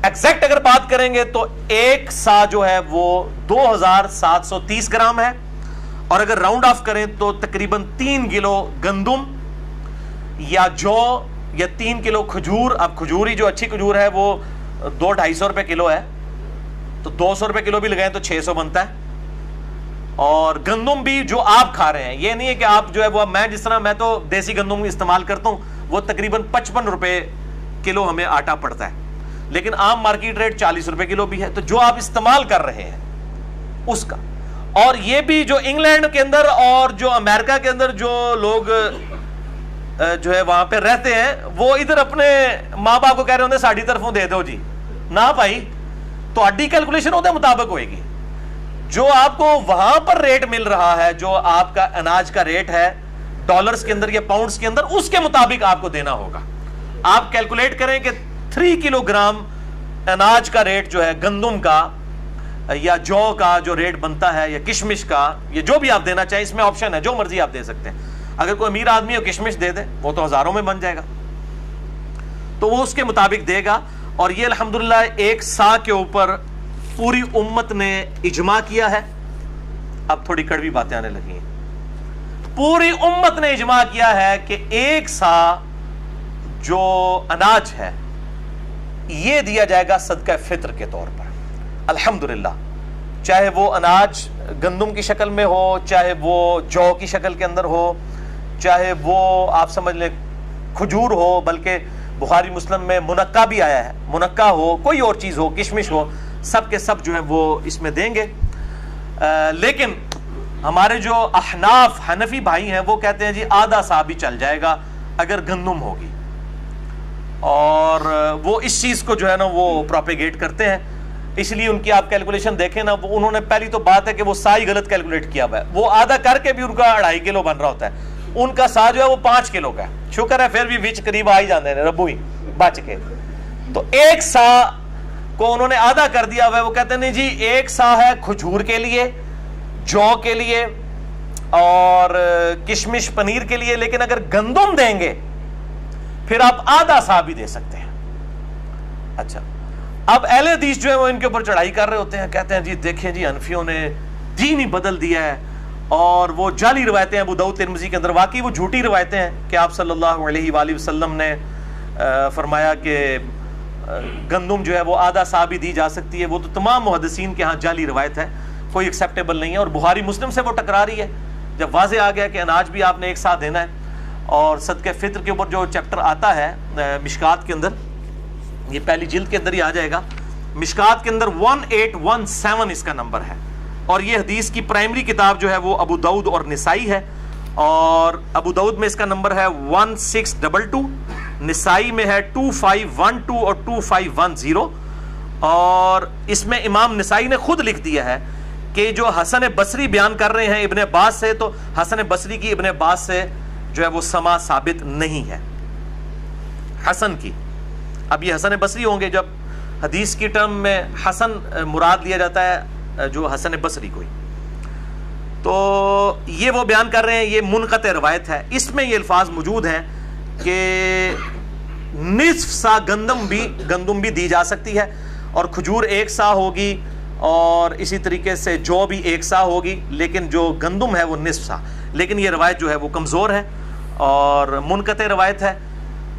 ایگزیکٹ اگر بات کریں گے تو ایک سا جو ہے وہ 2730 گرام ہے، اور اگر راؤنڈ آف کریں تو تقریباً 3 کلو گندم یا جو یا 3 کلو کھجور۔ اب کھجوری جو اچھی کھجور ہے وہ 200-250 روپے کلو ہے، تو 200 روپے کلو بھی لگائیں تو 600 بنتا ہے۔ اور گندم بھی جو آپ کھا رہے ہیں، یہ نہیں ہے کہ آپ جو ہے وہ، میں جس طرح میں تو دیسی گندم استعمال کرتا ہوں، وہ تقریباً 55 روپے کلو ہمیں آٹا پڑتا ہے، لیکن عام مارکیٹ ریٹ 40 روپے کلو بھی ہے۔ تو جو آپ استعمال کر رہے ہیں اس کا، اور یہ بھی جو انگلینڈ کے اندر اور جو امریکہ کے اندر جو لوگ جو ہے وہاں پہ رہتے ہیں، وہ ادھر اپنے ماں باپ کو کہہ رہے ہوتے ہیں ساڑھی طرفوں دے دو جی، نہ بھائی، تو اڈی کیلکولیشن ہوتے مطابق ہوئے گی۔ جو آپ کو وہاں پر ریٹ مل رہا ہے، جو آپ کا اناج کا ریٹ ہے ڈالرز کے اندر یا پاؤنڈز کے اندر، اس کے مطابق آپ کو دینا ہوگا۔ آپ کیلکولیٹ کریں کہ 3 کلو گرام اناج کا ریٹ جو ہے گندم کا یا جو کا جو ریٹ بنتا ہے، یا کشمش کا، یا جو بھی آپ دینا چاہیں، اس میں آپشن ہے، جو مرضی آپ دے سکتے ہیں۔ اگر کوئی امیر آدمی ہو کشمش دے دے، وہ تو ہزاروں میں بن جائے گا، تو وہ اس کے مطابق دے گا۔ اور یہ الحمدللہ ایک سا کے اوپر پوری امت نے اجماع کیا ہے۔ اب تھوڑی کڑوی باتیں آنے لگی ہیں۔ پوری امت نے اجماع کیا ہے کہ ایک سا جو اناج ہے یہ دیا جائے گا صدقہ فطر کے طور پر، الحمدللہ، چاہے وہ اناج گندم کی شکل میں ہو، چاہے وہ جو کی شکل کے اندر ہو، چاہے وہ آپ سمجھ لیں کھجور ہو، بلکہ بخاری مسلم میں منقع بھی آیا ہے، منقع ہو، کوئی اور چیز ہو، کشمش ہو، سب کے سب جو ہیں وہ اس میں دیں گے۔ لیکن ہمارے جو احناف حنفی بھائی ہیں وہ کہتے ہیں جی آدھا سا بھی چل جائے گا اگر گندم ہوگی، اور وہ اس چیز کو جو ہے نا وہ پروپیگیٹ کرتے ہیں۔ اس لیے ان کی آپ کیلکولیشن دیکھیں نا، وہ انہوں نے پہلی تو بات ہے کہ وہ سا ہی غلط کیلکولیٹ کیا ہوا ہے، وہ آدھا کر کے بھی ان کا 2.5 کلو بن رہا ہوتا ہے، ان کا سا جو ہے وہ 5 کلو کا ہے، شکر ہے پھر بھی وچ قریب آ ہی جاندے ہیں، ربو ہی بچ کے۔ تو ایک سا کو انہوں نے آدھا کر دیا ہوا ہے، وہ کہتے ہیں نہیں جی ایک سا ہے کھجور کے لیے، جو کے لیے، اور کشمش پنیر کے لیے، لیکن اگر گندم دیں گے پھر آپ آدھا سا بھی دے سکتے ہیں۔ اچھا، اب اہل حدیث جو ہے وہ ان کے اوپر چڑھائی کر رہے ہوتے ہیں، کہتے ہیں جی دیکھیں جی حنفیوں نے دین ہی بدل دیا ہے، اور وہ جعلی روایتیں ابو داؤد ترمذی کے اندر، واقعی وہ جھوٹی روایتیں ہیں کہ آپ صلی اللہ علیہ وآلہ وسلم نے فرمایا کہ گندم جو ہے وہ آدھا سا بھی دی جا سکتی ہے۔ وہ تو تمام محدثین کے ہاں جعلی روایت ہے، کوئی ایکسیپٹیبل نہیں ہے، اور بخاری مسلم سے وہ ٹکرا رہی ہے۔ جب واضح آ گیا کہ اناج بھی آپ نے ایک سا دینا ہے، اور صدقہ فطر کے اوپر جو چیپٹر آتا ہے مشکات کے اندر، یہ پہلی جلد کے اندر ہی آ جائے گا، مشکات کے اندر 1817 اس کا نمبر ہے، اور یہ حدیث کی پرائمری کتاب جو ہے وہ ابو داؤد اور نسائی ہے، اور ابو داؤد میں اس کا نمبر ہے 1622، نسائی میں ہے 2512 اور 2510، اور اس میں امام نسائی نے خود لکھ دیا ہے کہ جو حسن بصری بیان کر رہے ہیں ابن عباس سے، تو حسن بصری کی ابن عباس سے جو ہے وہ سما ثابت نہیں ہے حسن کی. اب یہ حسن بصری ہوں گے، جب حدیث کی ٹرم میں حسن مراد لیا جاتا ہے جو حسن بصری کوئی، تو یہ وہ بیان کر رہے ہیں یہ منقطع روایت ہے. اس میں یہ الفاظ موجود ہیں کہ نصف سا گندم بھی دی جا سکتی ہے، اور کھجور 1 سا ہوگی، اور اسی طریقے سے جو بھی 1 سا ہوگی، لیکن جو گندم ہے وہ نصف سا. لیکن یہ روایت جو ہے وہ کمزور ہے اور منقطع روایت ہے.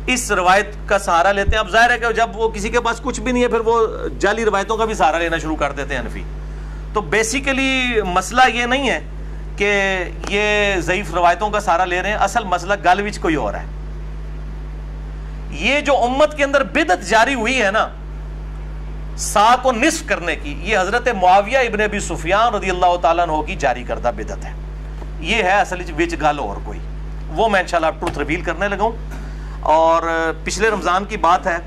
اس روایت کا سہارا لیتے ہیں. اب ظاہر ہے کہ جب وہ کسی کے پاس کچھ بھی نہیں ہے، پھر وہ جعلی روایتوں کا بھی سہارا لینا شروع کر دیتے ہیں حنفی. تو بیسیکلی مسئلہ یہ نہیں ہے کہ یہ ضعیف روایتوں کا سہارا لے رہے ہیں، اصل مسئلہ گل وچ کوئی اور ہے. یہ جو امت کے اندر بدعت جاری ہوئی ہے نا سا کو نصف کرنے کی، یہ حضرت معاویہ ابن ابی سفیان رضی اللہ تعالیٰ عنہ کی جاری کردہ بدعت ہے. یہ ہے اصل وچ گل اور کوئی، وہ میں انشاءاللہ ٹروتھ ریویل کرنے لگا ہوں. اور پچھلے رمضان کی بات ہے،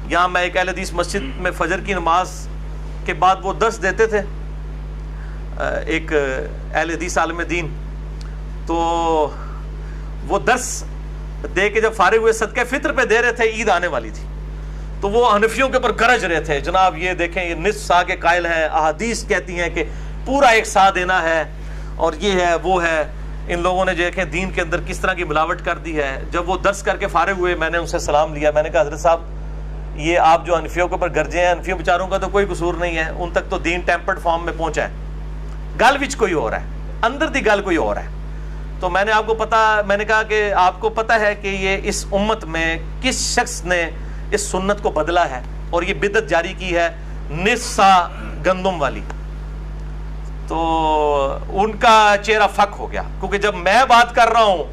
یہاں میں ایک اہل حدیث مسجد میں فجر کی نماز کے بعد وہ درس دیتے تھے، ایک اہل حدیث عالم دین. تو وہ درس دے کے جب فارغ ہوئے صدقہ فطر پہ دے رہے تھے، عید آنے والی تھی، تو وہ حنفیوں کے اوپر گرج رہے تھے، جناب یہ دیکھیں یہ نصف سا کے قائل ہیں، احادیث کہتی ہیں کہ پورا 1 سا دینا ہے، اور یہ ہے وہ ہے. ان لوگوں نے دیکھیں دین کے اندر کس طرح کی ملاوٹ کر دی ہے. جب وہ درس کر کے فارغ ہوئے میں نے ان سے سلام لیا، میں نے کہا حضرت صاحب یہ آپ جو حنفیوں کے اوپر گرجے ہیں، حنفیوں بیچاروں کا تو کوئی قصور نہیں ہے، ان تک تو دین ٹیمپرڈ فارم میں پہنچا ہے، گل وچ کوئی اور ہے، اندر دی گل کوئی اور ہے. تو میں نے کہا کہ آپ کو پتہ ہے کہ یہ اس امت میں کس شخص نے اس سنت کو بدلا ہے اور یہ بدعت جاری کی ہے نصف سا گندم والی. تو ان کا چہرہ فک ہو گیا، کیونکہ جب میں بات کر رہا ہوں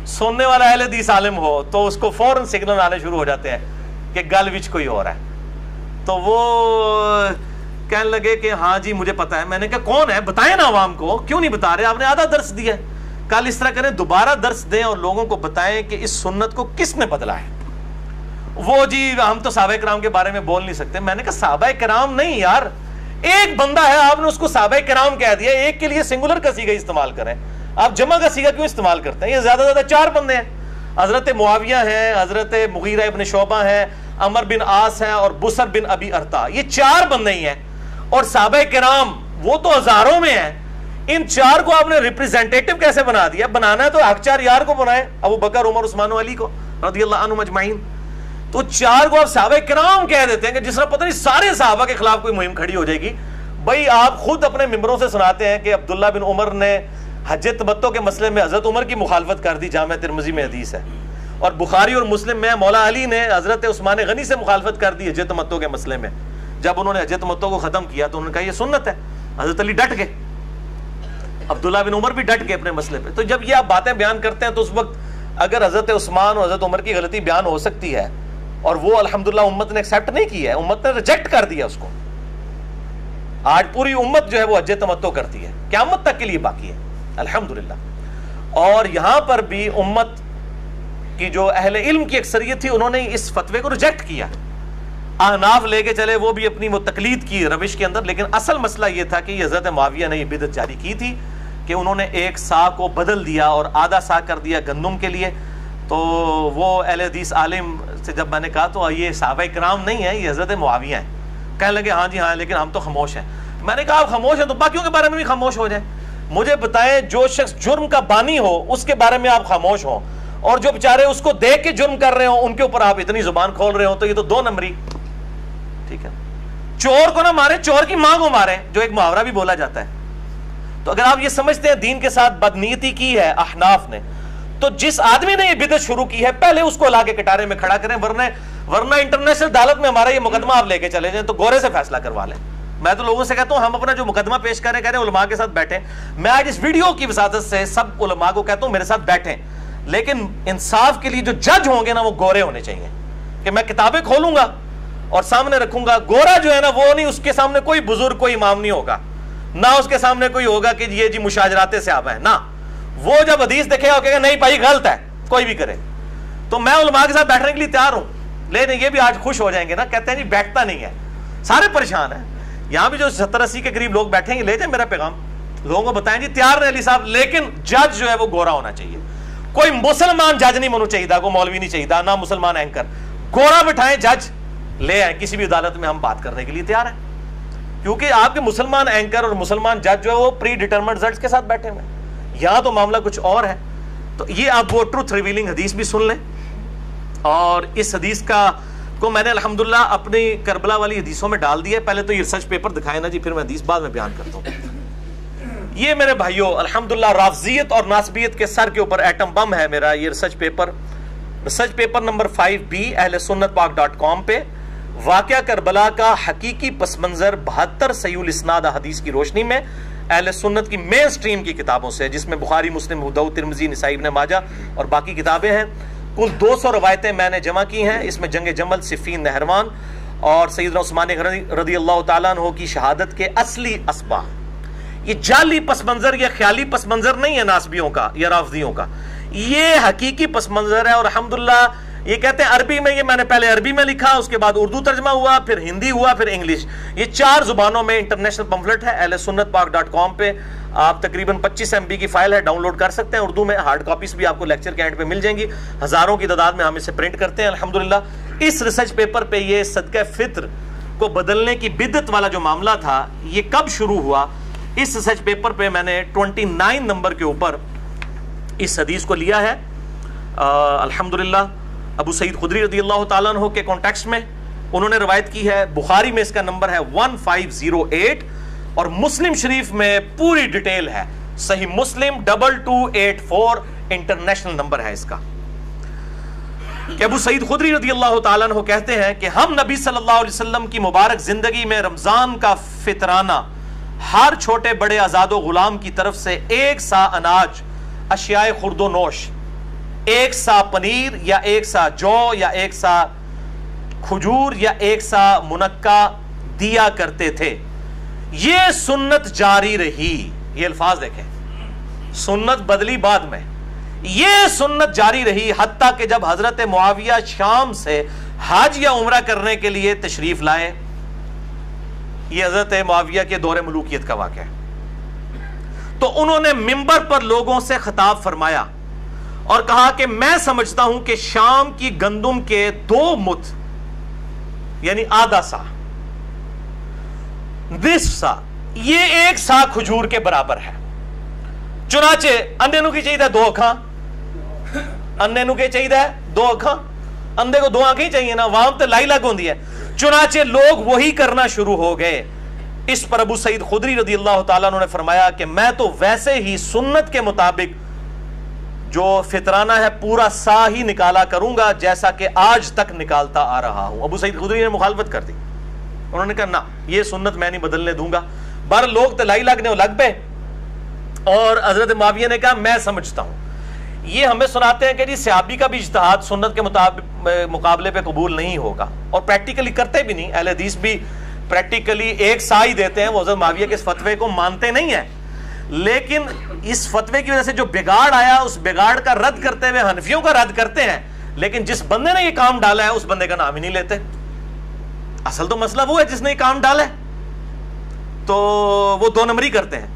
سننے والا اہل حدیث عالم ہو تو اس کو فوراً سگنل آنے شروع ہو جاتے ہیں کہ گل وچ کوئی اور ہے. تو وہ کہنے لگے کہ ہاں جی مجھے پتا ہے. میں نے کہا کون ہے بتائیں نا عوام کو، کیوں نہیں بتا رہے؟ آپ نے آدھا درس دیا ہے، کل اس طرح کریں دوبارہ درس دیں اور لوگوں کو بتائیں کہ اس سنت کو کس نے بدلا ہے. وہ جی ہم تو صحابہ کرام کے بارے میں بول نہیں سکتے. میں نے کہا صحابہ کرام نہیں یار، ایک بندہ ہے آپ نے اس کو صحابہ کرام کہہ دیا، ایک کے لیے سنگولر کا صیغہ استعمال کریں، آپ جمع کا صیغہ کیوں استعمال کرتے ہیں؟ یہ زیادہ 4 بندے ہیں، حضرت معاویہ ہیں، حضرت مغیرہ ابن شعبہ ہیں، عمر بن عاص ہیں اور بصر بن ابی ارطا. یہ 4 بندے ہی ہیں، اور صحابہ کرام وہ تو ہزاروں میں ہیں. ان 4 کو آپ نے ریپریزنٹیٹو کیسے بنا دیا؟ بنانا ہے تو حق 4 یار کو بنائے، ابو بکر عمر عثمان و علی کو رضی اللہ عنہم اجمعین. تو 4 کو آپ صحابہ کرام کہہ دیتے ہیں کہ جس طرح پتہ نہیں سارے صحابہ کے خلاف کوئی مہم کھڑی ہو جائے گی. بھائی آپ خود اپنے ممبروں سے سناتے ہیں کہ عبداللہ بن عمر نے حج تمتع کے مسئلے میں حضرت عمر کی مخالفت کر دی، جامع ترمذی میں حدیث ہے. اور بخاری اور مسلم میں مولا علی نے حضرت عثمان غنی سے مخالفت کر دی حج تمتع کے مسئلے میں. جب انہوں نے حج تمتع کو ختم کیا تو انہوں نے کہا یہ سنت ہے. حضرت علی ڈٹ گئے، عبداللہ بن عمر بھی ڈٹ گئے اپنے مسئلے پہ. تو جب یہ آپ باتیں بیان کرتے ہیں تو اس وقت اگر حضرت عثمان اور حضرت عمر کی غلطی بیان ہو سکتی ہے اور وہ الحمدللہ امت نے ایکسیپٹ نہیں کی ہے، امت نے ریجیکٹ کر دیا اس کو. آج پوری امت جو ہے وہ حج تمتع کرتی ہے، قیامت تک کے لیے باقی ہے الحمدللہ. اور یہاں پر بھی امت کی جو اہل علم کی اکثریت تھی انہوں نے اس فتوے کو ریجیکٹ کیا. احناف لے کے چلے، وہ بھی اپنی وہ تقلید کی روش کے اندر. لیکن اصل مسئلہ یہ تھا کہ یہ حضرت معاویہ نے یہ بدعت جاری کی تھی کہ انہوں نے 1 سا کو بدل دیا اور آدھا سا کر دیا گندم کے لیے. تو وہ اہل حدیث عالم سے جب میں نے کہا تو یہ صحابہ کرام نہیں ہیں، یہ حضرت معاویہ ہیں. کہنے لگے ہاں جی ہاں لیکن ہم تو خاموش ہیں. میں نے کہا آپ خاموش ہیں تو باقیوں کے بارے میں بھی خاموش ہو جائیں. مجھے بتائیں جو شخص جرم کا بانی ہو اس کے بارے میں آپ خاموش ہوں، اور جو بیچارے اس کو دیکھ کے جرم کر رہے ہوں ان کے اوپر آپ اتنی زبان کھول رہے ہوں، تو یہ تو 2 نمبری. ٹھیک ہے، چور کو نہ مارے، چور کی ماں کو مارے، جو ایک محاورہ بھی بولا جاتا ہے. تو اگر آپ یہ سمجھتے ہیں دین کے ساتھ بدنیتی کی ہے احناف نے، تو جس آدمی نے یہ بدعت شروع کی ہے پہلے اس کو لا کے کٹارے میں کھڑا کریں، ورنہ انٹرنیشنل عدالت میں ہمارا یہ مقدمہ آپ لے کے چلے جائیں تو گورے سے فیصلہ کروا لیں. میں تو لوگوں سے کہتا ہوں ہم اپنا جو مقدمہ پیش کریں کہہ رہے ہیں علماء کے ساتھ بیٹھیں. میں آج اس ویڈیو کی وساطت سے سب علماء کو کہتا ہوں میرے ساتھ بیٹھیں، لیکن انصاف کے لیے جو جج ہوں گے نا وہ گورے ہونے چاہیے. کہ میں کتابیں کھولوں گا اور سامنے رکھوں گا، گورا جو ہے نا وہ نہیں، اس کے سامنے کوئی بزرگ کوئی امام نہیں ہوگا، نہ اس کے سامنے کوئی ہوگا کہ یہ جی مشاجرات سے آپ ہیں، نہ وہ جب حدیث دیکھے گا کہے گا نہیں بھائی غلط ہے، کوئی بھی کرے. تو میں علماء کے ساتھ بیٹھنے کے لیے تیار ہوں. لیکن یہ بھی آج خوش ہو جائیں گے نا، کہتے ہیں جی بیٹھتا نہیں ہے، سارے پریشان ہیں یہاں بھی جو 70-80 کے قریب لوگ بیٹھیں گے لے جائیں میرا پیغام, لوگوں کو بتائیں جی تیار رہے علی صاحب, لیکن جج جو ہے وہ گورا ہونا چاہیے. کوئی مسلمان جج نہیں ہونا چاہیے, کوئی مولوی نہیں چاہیے, نہ مسلمان اینکر, گورا بٹھائیں جج لے آئیں, کسی بھی عدالت میں ہم بات کرنے کے لیے تیار ہیں. کیونکہ آپ کے مسلمان اینکر اور مسلمان جج جو ہے وہ پری ڈیٹرمنٹ رزلٹس کے ساتھ بیٹھے ہوئے ہیں, یہاں تو معاملہ کچھ اور ہے. تو یہ آپ وہ ٹروتھ ریویلنگ حدیث بھی سن لیں, اور اس حدیث کو میں نے الحمدللہ اپنی کربلا والی حدیثوں میں ڈال دیا ہے. پہلے تو یہ ریسرچ پیپر دکھائے نا جی, پھر میں حدیث بعد میں بیان کرتا ہوں. یہ میرے بھائیوں الحمدللہ رافضیت اور ناصبیت کے سر کے اوپر ایٹم بم ہے میرا یہ ریسرچ پیپر نمبر 5B اہل سنت پاک.com پہ واقعہ کربلا کا حقیقی پس منظر 72 صحیح الاسناد حدیث کی روشنی میں اہل سنت کی مین سٹریم کی کتابوں سے, جس میں بخاری, مسلم, ابو داؤد, ترمذی, نسائی, ابن ماجہ اور باقی کتابیں ہیں. کل 200 روایتیں میں نے جمع کی ہیں. اس میں جنگ جمل, صفین, نہروان اور سیدنا عثمان رضی اللہ تعالیٰ عنہ کی شہادت کے اصلی اسباق. یہ جعلی پس منظر یا خیالی پس منظر نہیں ہے ناسبیوں کا یا رافضیوں کا, یہ حقیقی پس منظر ہے. اور الحمدللہ یہ کہتے ہیں عربی میں, یہ میں نے پہلے عربی میں لکھا, اس کے بعد اردو ترجمہ ہوا, پھر ہندی ہوا, پھر انگلش. یہ 4 زبانوں میں انٹرنیشنل پمفلٹ ہے. اہل سنت پاک.com پہ آپ تقریباً 25 MB کی فائل ہے, ڈاؤن لوڈ کر سکتے ہیں. اردو میں ہارڈ کاپیز بھی آپ کو لیکچر کے اینڈ پہ مل جائیں گی, ہزاروں کی تعداد میں ہم اسے پرنٹ کرتے ہیں الحمدللہ. اس ریسرچ پیپر پہ یہ صدقہ فطر کو بدلنے کی بدعت والا جو معاملہ تھا یہ کب شروع ہوا, اس ریسرچ پیپر پہ میں نے 29 نمبر کے اوپر اس حدیث کو لیا ہے. الحمدللہ ابو سعید خدری رضی اللہ تعالیٰ عنہ کے کانٹیکسٹ میں انہوں نے روایت کی ہے. بخاری میں اس کا نمبر ہے 1508 اور مسلم شریف میں پوری ڈیٹیل ہے. صحیح مسلم 2284 انٹرنیشنل نمبر ہے اس کا. کہ ابو سعید خدری رضی اللہ تعالیٰ عنہ کہتے ہیں کہ ہم نبی صلی اللہ علیہ وسلم کی مبارک زندگی میں رمضان کا فطرانہ ہر چھوٹے بڑے آزاد و غلام کی طرف سے 1 سا اناج, اشیاء خرد و نوش, 1 سا پنیر یا 1 سا جو یا 1 سا کھجور یا 1 سا منقع دیا کرتے تھے. یہ سنت جاری رہی. یہ الفاظ دیکھیں, سنت بدلی بعد میں, یہ سنت جاری رہی حتیٰ کہ جب حضرت معاویہ شام سے حج یا عمرہ کرنے کے لیے تشریف لائے. یہ حضرت معاویہ کے دور ملوکیت کا واقعہ ہے. تو انہوں نے منبر پر لوگوں سے خطاب فرمایا اور کہا کہ میں سمجھتا ہوں کہ شام کی گندم کے 2 مد یعنی آدھا سا, نصف سا, یہ 1 سا کھجور کے برابر ہے. چنانچہ اندھے نو کی چاہیے 2 اکھاں, اندھے نو کی چاہیے 2 اکھاں, اندھے کو 2 آنکھیں چاہیے نا, وہاں تے لائی لگ ہوندی ہے. چنانچہ لوگ وہی کرنا شروع ہو گئے. اس پر ابو سعید خدری رضی اللہ تعالیٰ عنہ نے فرمایا کہ میں تو ویسے ہی سنت کے مطابق جو فطرانہ ہے پورا سا ہی نکالا کروں گا جیسا کہ آج تک نکالتا آ رہا ہوں. ابو سعید خدری نے مخالفت کر دی. انہوں نے کہا نہ, یہ سنت میں نہیں بدلنے دوں گا. بہر لوگ تلائی لگنے لگ پے, اور حضرت معاویہ نے کہا میں سمجھتا ہوں. یہ ہمیں سناتے ہیں کہ جی صحابی کا بھی اجتہاد سنت کے مقابلے پہ قبول نہیں ہوگا, اور پریکٹیکلی کرتے بھی نہیں. اہل حدیث بھی پریکٹیکلی 1 سا ہی دیتے ہیں, وہ حضرت معاویہ کے اس فتوے کو مانتے نہیں ہیں. لیکن اس فتوے کی وجہ سے جو بگاڑ آیا, اس بگاڑ کا رد کرتے ہوئے حنفیوں کا رد کرتے ہیں, لیکن جس بندے نے یہ کام ڈالا ہے اس بندے کا نام ہی نہیں لیتے. اصل تو مسئلہ وہ ہے جس نے یہ کام ڈالا ہے, تو وہ 2 نمبری کرتے ہیں.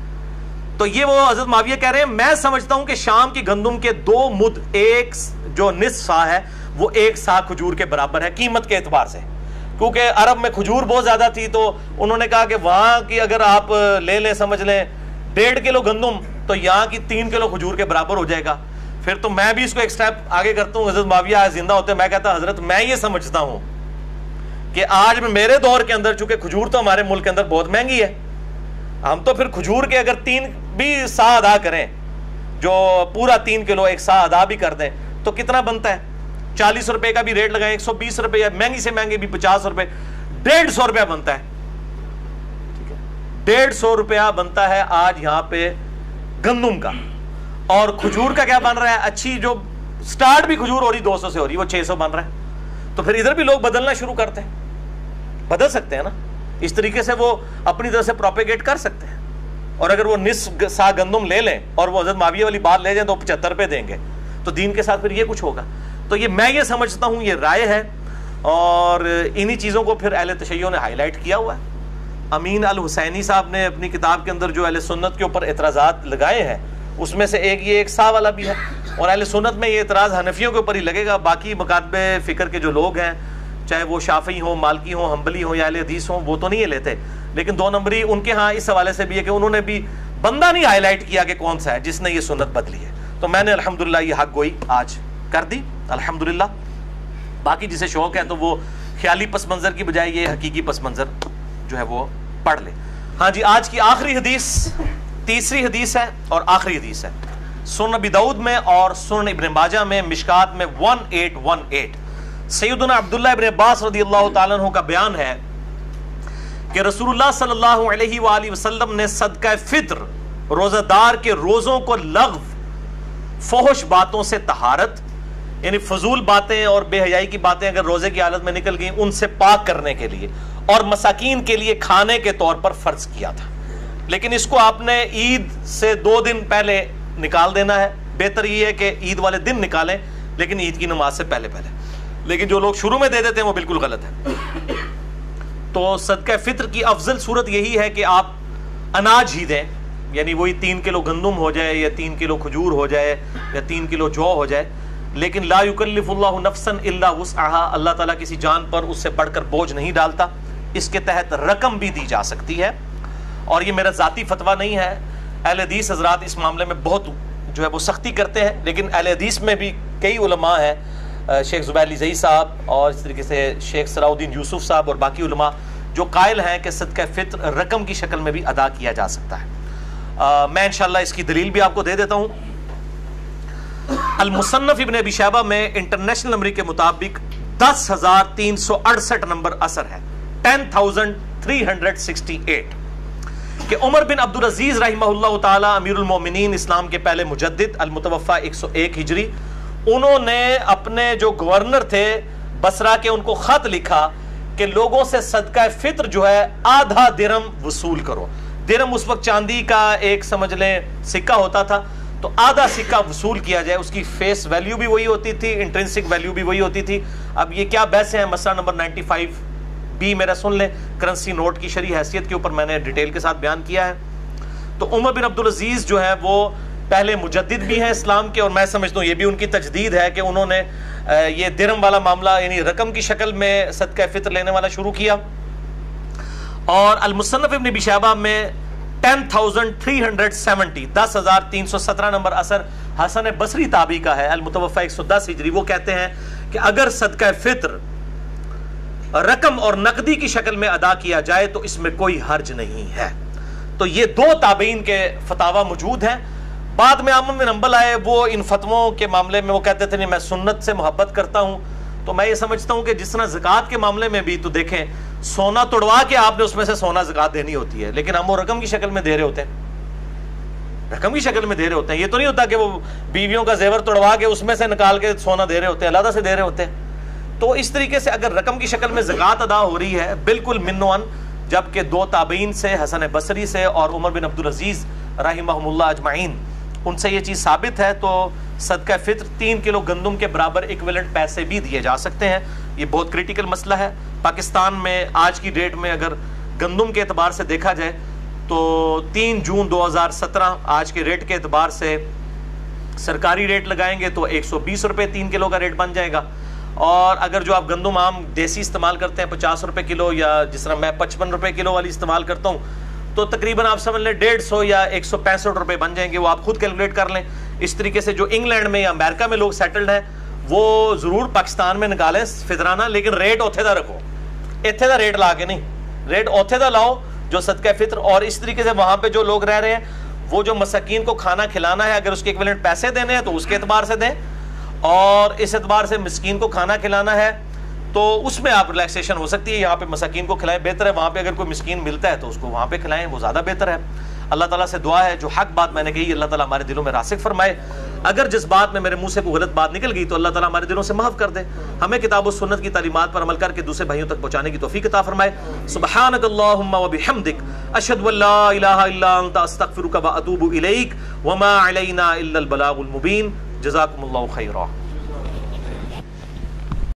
تو یہ وہ حضرت معاویہ کہہ رہے ہیں میں سمجھتا ہوں کہ شام کی گندم کے 2 مد, 1 جو نصف سا ہے وہ 1 سا کھجور کے برابر ہے قیمت کے اعتبار سے. کیونکہ عرب میں کھجور بہت زیادہ تھی, تو انہوں نے کہا کہ وہاں کی اگر آپ لے لیں, سمجھ لیں 1.5 کلو گندم, تو یہاں کی 3 کلو کھجور کے برابر ہو جائے گا. پھر تو میں بھی اس کو ایک سٹیپ آگے کرتا ہوں. حضرت معاویہ زندہ ہوتے میں کہتا حضرت میں یہ سمجھتا ہوں کہ آج میں میرے دور کے اندر, چونکہ کھجور تو ہمارے ملک کے اندر بہت مہنگی ہے, ہم تو پھر کھجور کے اگر 3 بھی سا ادا کریں, جو پورا 3 کلو 1 سا ادا بھی کر دیں, تو کتنا بنتا ہے؟ 40 روپے کا بھی ریٹ لگائیں, 120 روپے, یا مہنگی سے مہنگی بھی 50 روپے, 150 روپیہ بنتا ہے. 150 روپیہ بنتا ہے آج یہاں پہ گندم کا. اور کھجور کا کیا بن رہا ہے؟ اچھی جو سٹارٹ بھی کھجور ہو رہی 200 سے ہو رہی, وہ 600 بن رہا ہے. تو پھر ادھر بھی لوگ بدلنا شروع کرتے ہیں, بدل سکتے ہیں نا, اس طریقے سے وہ اپنی طرح سے پروپیگیٹ کر سکتے ہیں. اور اگر وہ نصف سا گندم لے لیں اور وہ حضرت معاویہ والی بات لے جائیں تو 75 روپے دیں گے, تو دین کے ساتھ پھر یہ کچھ ہوگا. تو یہ میں یہ سمجھتا ہوں, یہ رائے ہے, اور انہی چیزوں کو پھر اہل تشیع نے ہائی لائٹ کیا ہوا ہے. امین الحسینی صاحب نے اپنی کتاب کے اندر جو اہل سنت کے اوپر اعتراضات لگائے ہیں اس میں سے ایک سا والا بھی ہے، اور اہل سنت میں یہ اعتراض حنفیوں کے اوپر ہی لگے گا، باقی مکاتب فکر کے جو لوگ ہیں چاہے وہ شافعی ہوں، مالکی ہوں، حنبلی ہوں یا اہل حدیث ہوں، وہ تو نہیں لیتے، لیکن 2 نمبری ان کے ہاں اس حوالے سے بھی ہے کہ انہوں نے بھی بندہ نہیں ہائی لائٹ کیا کہ کون سا ہے جس نے یہ سنت بدلی ہے. تو میں نے الحمدللہ یہ حق گوئی آج کر دی الحمدللہ. باقی جسے شوق ہے تو وہ خیالی پس منظر کی بجائے یہ حقیقی پس منظر جو ہے وہ پڑھ لے. ہاں جی، آج کی آخری حدیث تیسری حدیث ہے اور آخری حدیث ہے سنن ابی داؤد میں اور سنن ابن ماجہ میں مشکات میں 1818. سیدنا عبداللہ ابن عباس رضی اللہ تعالیٰ عنہ کا بیان ہے کہ رسول اللہ صلی اللہ علیہ وآلہ وسلم نے صدقہ فطر روزہ دار کے روزوں کو لغو، فحش باتوں سے طہارت، یعنی فضول باتیں اور بے حیائی کی باتیں اگر روزے کی حالت میں نکل گئیں ان سے پاک کرنے کے لیے اور مساکین کے لیے کھانے کے طور پر فرض کیا تھا. لیکن اس کو آپ نے عید سے 2 دن پہلے نکال دینا ہے. بہتر یہ ہے کہ عید والے دن نکالیں لیکن عید کی نماز سے پہلے، لیکن جو لوگ شروع میں دے دیتے ہیں وہ بالکل غلط ہے. تو صدقہ فطر کی افضل صورت یہی ہے کہ آپ اناج ہی دیں، یعنی وہی 3 کلو گندم ہو جائے یا 3 کلو کھجور ہو جائے یا 3 کلو جو ہو جائے. لیکن لا یکلف اللہ نفسا الا وسعها، اللہ تعالیٰ کسی جان پر اس سے بڑھ کر بوجھ نہیں ڈالتا. اس کے تحت رقم بھی دی جا سکتی ہے، اور یہ میرا ذاتی فتویٰ نہیں ہے. اہل حدیث حضرات اس معاملے میں بہت جو ہے وہ سختی کرتے ہیں، لیکن اہل حدیث میں بھی کئی علماء ہیں، شیخ زبیر علی زئی صاحب اور اس طریقے سے شیخ صلاح الدین یوسف صاحب اور باقی علماء جو قائل ہیں کہ صدقہ فطر رقم کی شکل میں بھی ادا کیا جا سکتا ہے. میں انشاءاللہ اس کی دلیل بھی آپ کو دے دیتا ہوں. المصنف ابن ابی شیبہ میں انٹرنیشنل نمبر کے مطابق 10,368 نمبر اثر ہے، 10,368 کہ عمر بن عبدالعزیز رحمہ اللہ تعالی امیر المومنین، اسلام کے پہلے مجدد، المتوفی 101 ہجری، انہوں نے اپنے جو گورنر تھے بصرہ کے ان کو خط لکھا کہ لوگوں سے صدقہ فطر جو ہے آدھا درم وصول کرو. درم اس وقت چاندی کا ایک سمجھ لیں سکہ ہوتا تھا، تو آدھا سکہ وصول کیا جائے. اس کی فیس ویلیو بھی وہی ہوتی تھی، انٹرنسک ویلیو بھی وہی ہوتی تھی. اب یہ کیا بحثیں ہیں، مسئلہ نمبر 95B میرا سن لیں، کرنسی نوٹ کی شرعی حیثیت کے اوپر میں نے ڈیٹیل کے ساتھ بیان کیا ہے. تو عمر بن عبدالعزیز جو ہے وہ پہلے مجدد بھی ہیں اسلام کے، اور میں سمجھتا ہوں یہ بھی ان کی تجدید ہے کہ انہوں نے یہ درم والا معاملہ یعنی رقم کی شکل میں صدقہ فطر لینے والا شروع کیا. اور المصنف ابن ابی شیبہ میں 10,370 10,317 نمبر اثر حسن بصری تابعی کا ہے، المتوفی 110 ہجری. وہ کہتے ہیں کہ اگر صدقہ فطر رقم اور نقدی کی شکل میں ادا کیا جائے تو اس میں کوئی حرج نہیں ہے. تو یہ 2 تابعین کے فتاوی موجود ہیں. بعد میں احمد بن حنبل آئے، وہ ان فتووں کے معاملے میں وہ کہتے تھے نہیں میں سنت سے محبت کرتا ہوں. تو میں یہ سمجھتا ہوں کہ جس طرح زکوٰۃ کے معاملے میں بھی تو دیکھیں سونا توڑوا کے آپ نے اس میں سے سونا زکوٰۃ دینی ہوتی ہے، لیکن ہم وہ رقم کی شکل میں دے رہے ہوتے ہیں، رقم کی شکل میں دے رہے ہوتے ہیں. یہ تو نہیں ہوتا کہ وہ بیویوں کا زیور توڑوا کے اس میں سے نکال کے سونا دے رہے ہوتے ہیں، علیحدہ سے دے رہے ہوتے ہیں. تو اس طریقے سے اگر رقم کی شکل میں زکوٰۃ ادا ہو رہی ہے بالکل منوان، جبکہ 2 تابعین سے حسن بصری سے اور عمر بن عبدالعزیز رحمہم اللہ اجمعین ان سے یہ چیز ثابت ہے، تو صدقہ فطر 3 کلو گندم کے برابر ایکویلنٹ پیسے بھی دیے جا سکتے ہیں. یہ بہت کریٹیکل مسئلہ ہے. پاکستان میں آج کی ڈیٹ میں اگر گندم کے اعتبار سے دیکھا جائے تو 3 جون 2017 آج کے ریٹ کے اعتبار سے سرکاری ریٹ لگائیں گے تو 120 روپے 3 کلو کا ریٹ بن جائے گا. اور اگر جو آپ گندم عام دیسی استعمال کرتے ہیں 50 روپے کلو، یا جس طرح میں 55 روپے کلو والی استعمال کرتا ہوں، تو تقریباً آپ سمجھ لیں 150 یا 165 روپے بن جائیں گے. وہ آپ خود کیلکولیٹ کر لیں. اس طریقے سے جو انگلینڈ میں یا امریکہ میں لوگ سیٹلڈ ہیں وہ ضرور پاکستان میں نکالیں فطرانہ، لیکن ریٹ اوتھے دا رکھو، ایتھے دا ریٹ لا کے نہیں، ریٹ اوتھے دا لاؤ جو صدقہ فطر. اور اس طریقے سے وہاں پہ جو لوگ رہ رہے ہیں وہ جو مساکین کو کھانا کھلانا ہے اگر اس کے ایکویلنٹ پیسے دینے ہیں تو اس کے اعتبار سے دیں، اور اس اعتبار سے مسکین کو کھانا کھلانا ہے تو اس میں آپ ریلیکسیشن ہو سکتی ہے. یہاں پہ مساکین کو کھلائیں بہتر ہے، وہاں پہ اگر کوئی مسکین ملتا ہے تو اس کو وہاں پہ کھلائیں، وہ زیادہ بہتر ہے. اللہ تعالیٰ سے دعا ہے جو حق بات میں نے کہی اللہ تعالیٰ ہمارے دلوں میں راسخ فرمائے. اگر جس بات میں میرے منہ سے کوئی غلط بات نکل گئی تو اللہ تعالیٰ ہمارے دلوں سے معاف کر دے. ہمیں کتاب و سنت کی تعلیمات پر عمل کر کے دوسرے بھائیوں تک پہنچانے کی توفیق عطا فرمائے. سبحانک اللہم و بحمدک، اشہد ان لا الہ الا انت، استغفرک و اتوب الیک، وما علینا الا البلاغ المبین. جزاکم اللہ خیرا.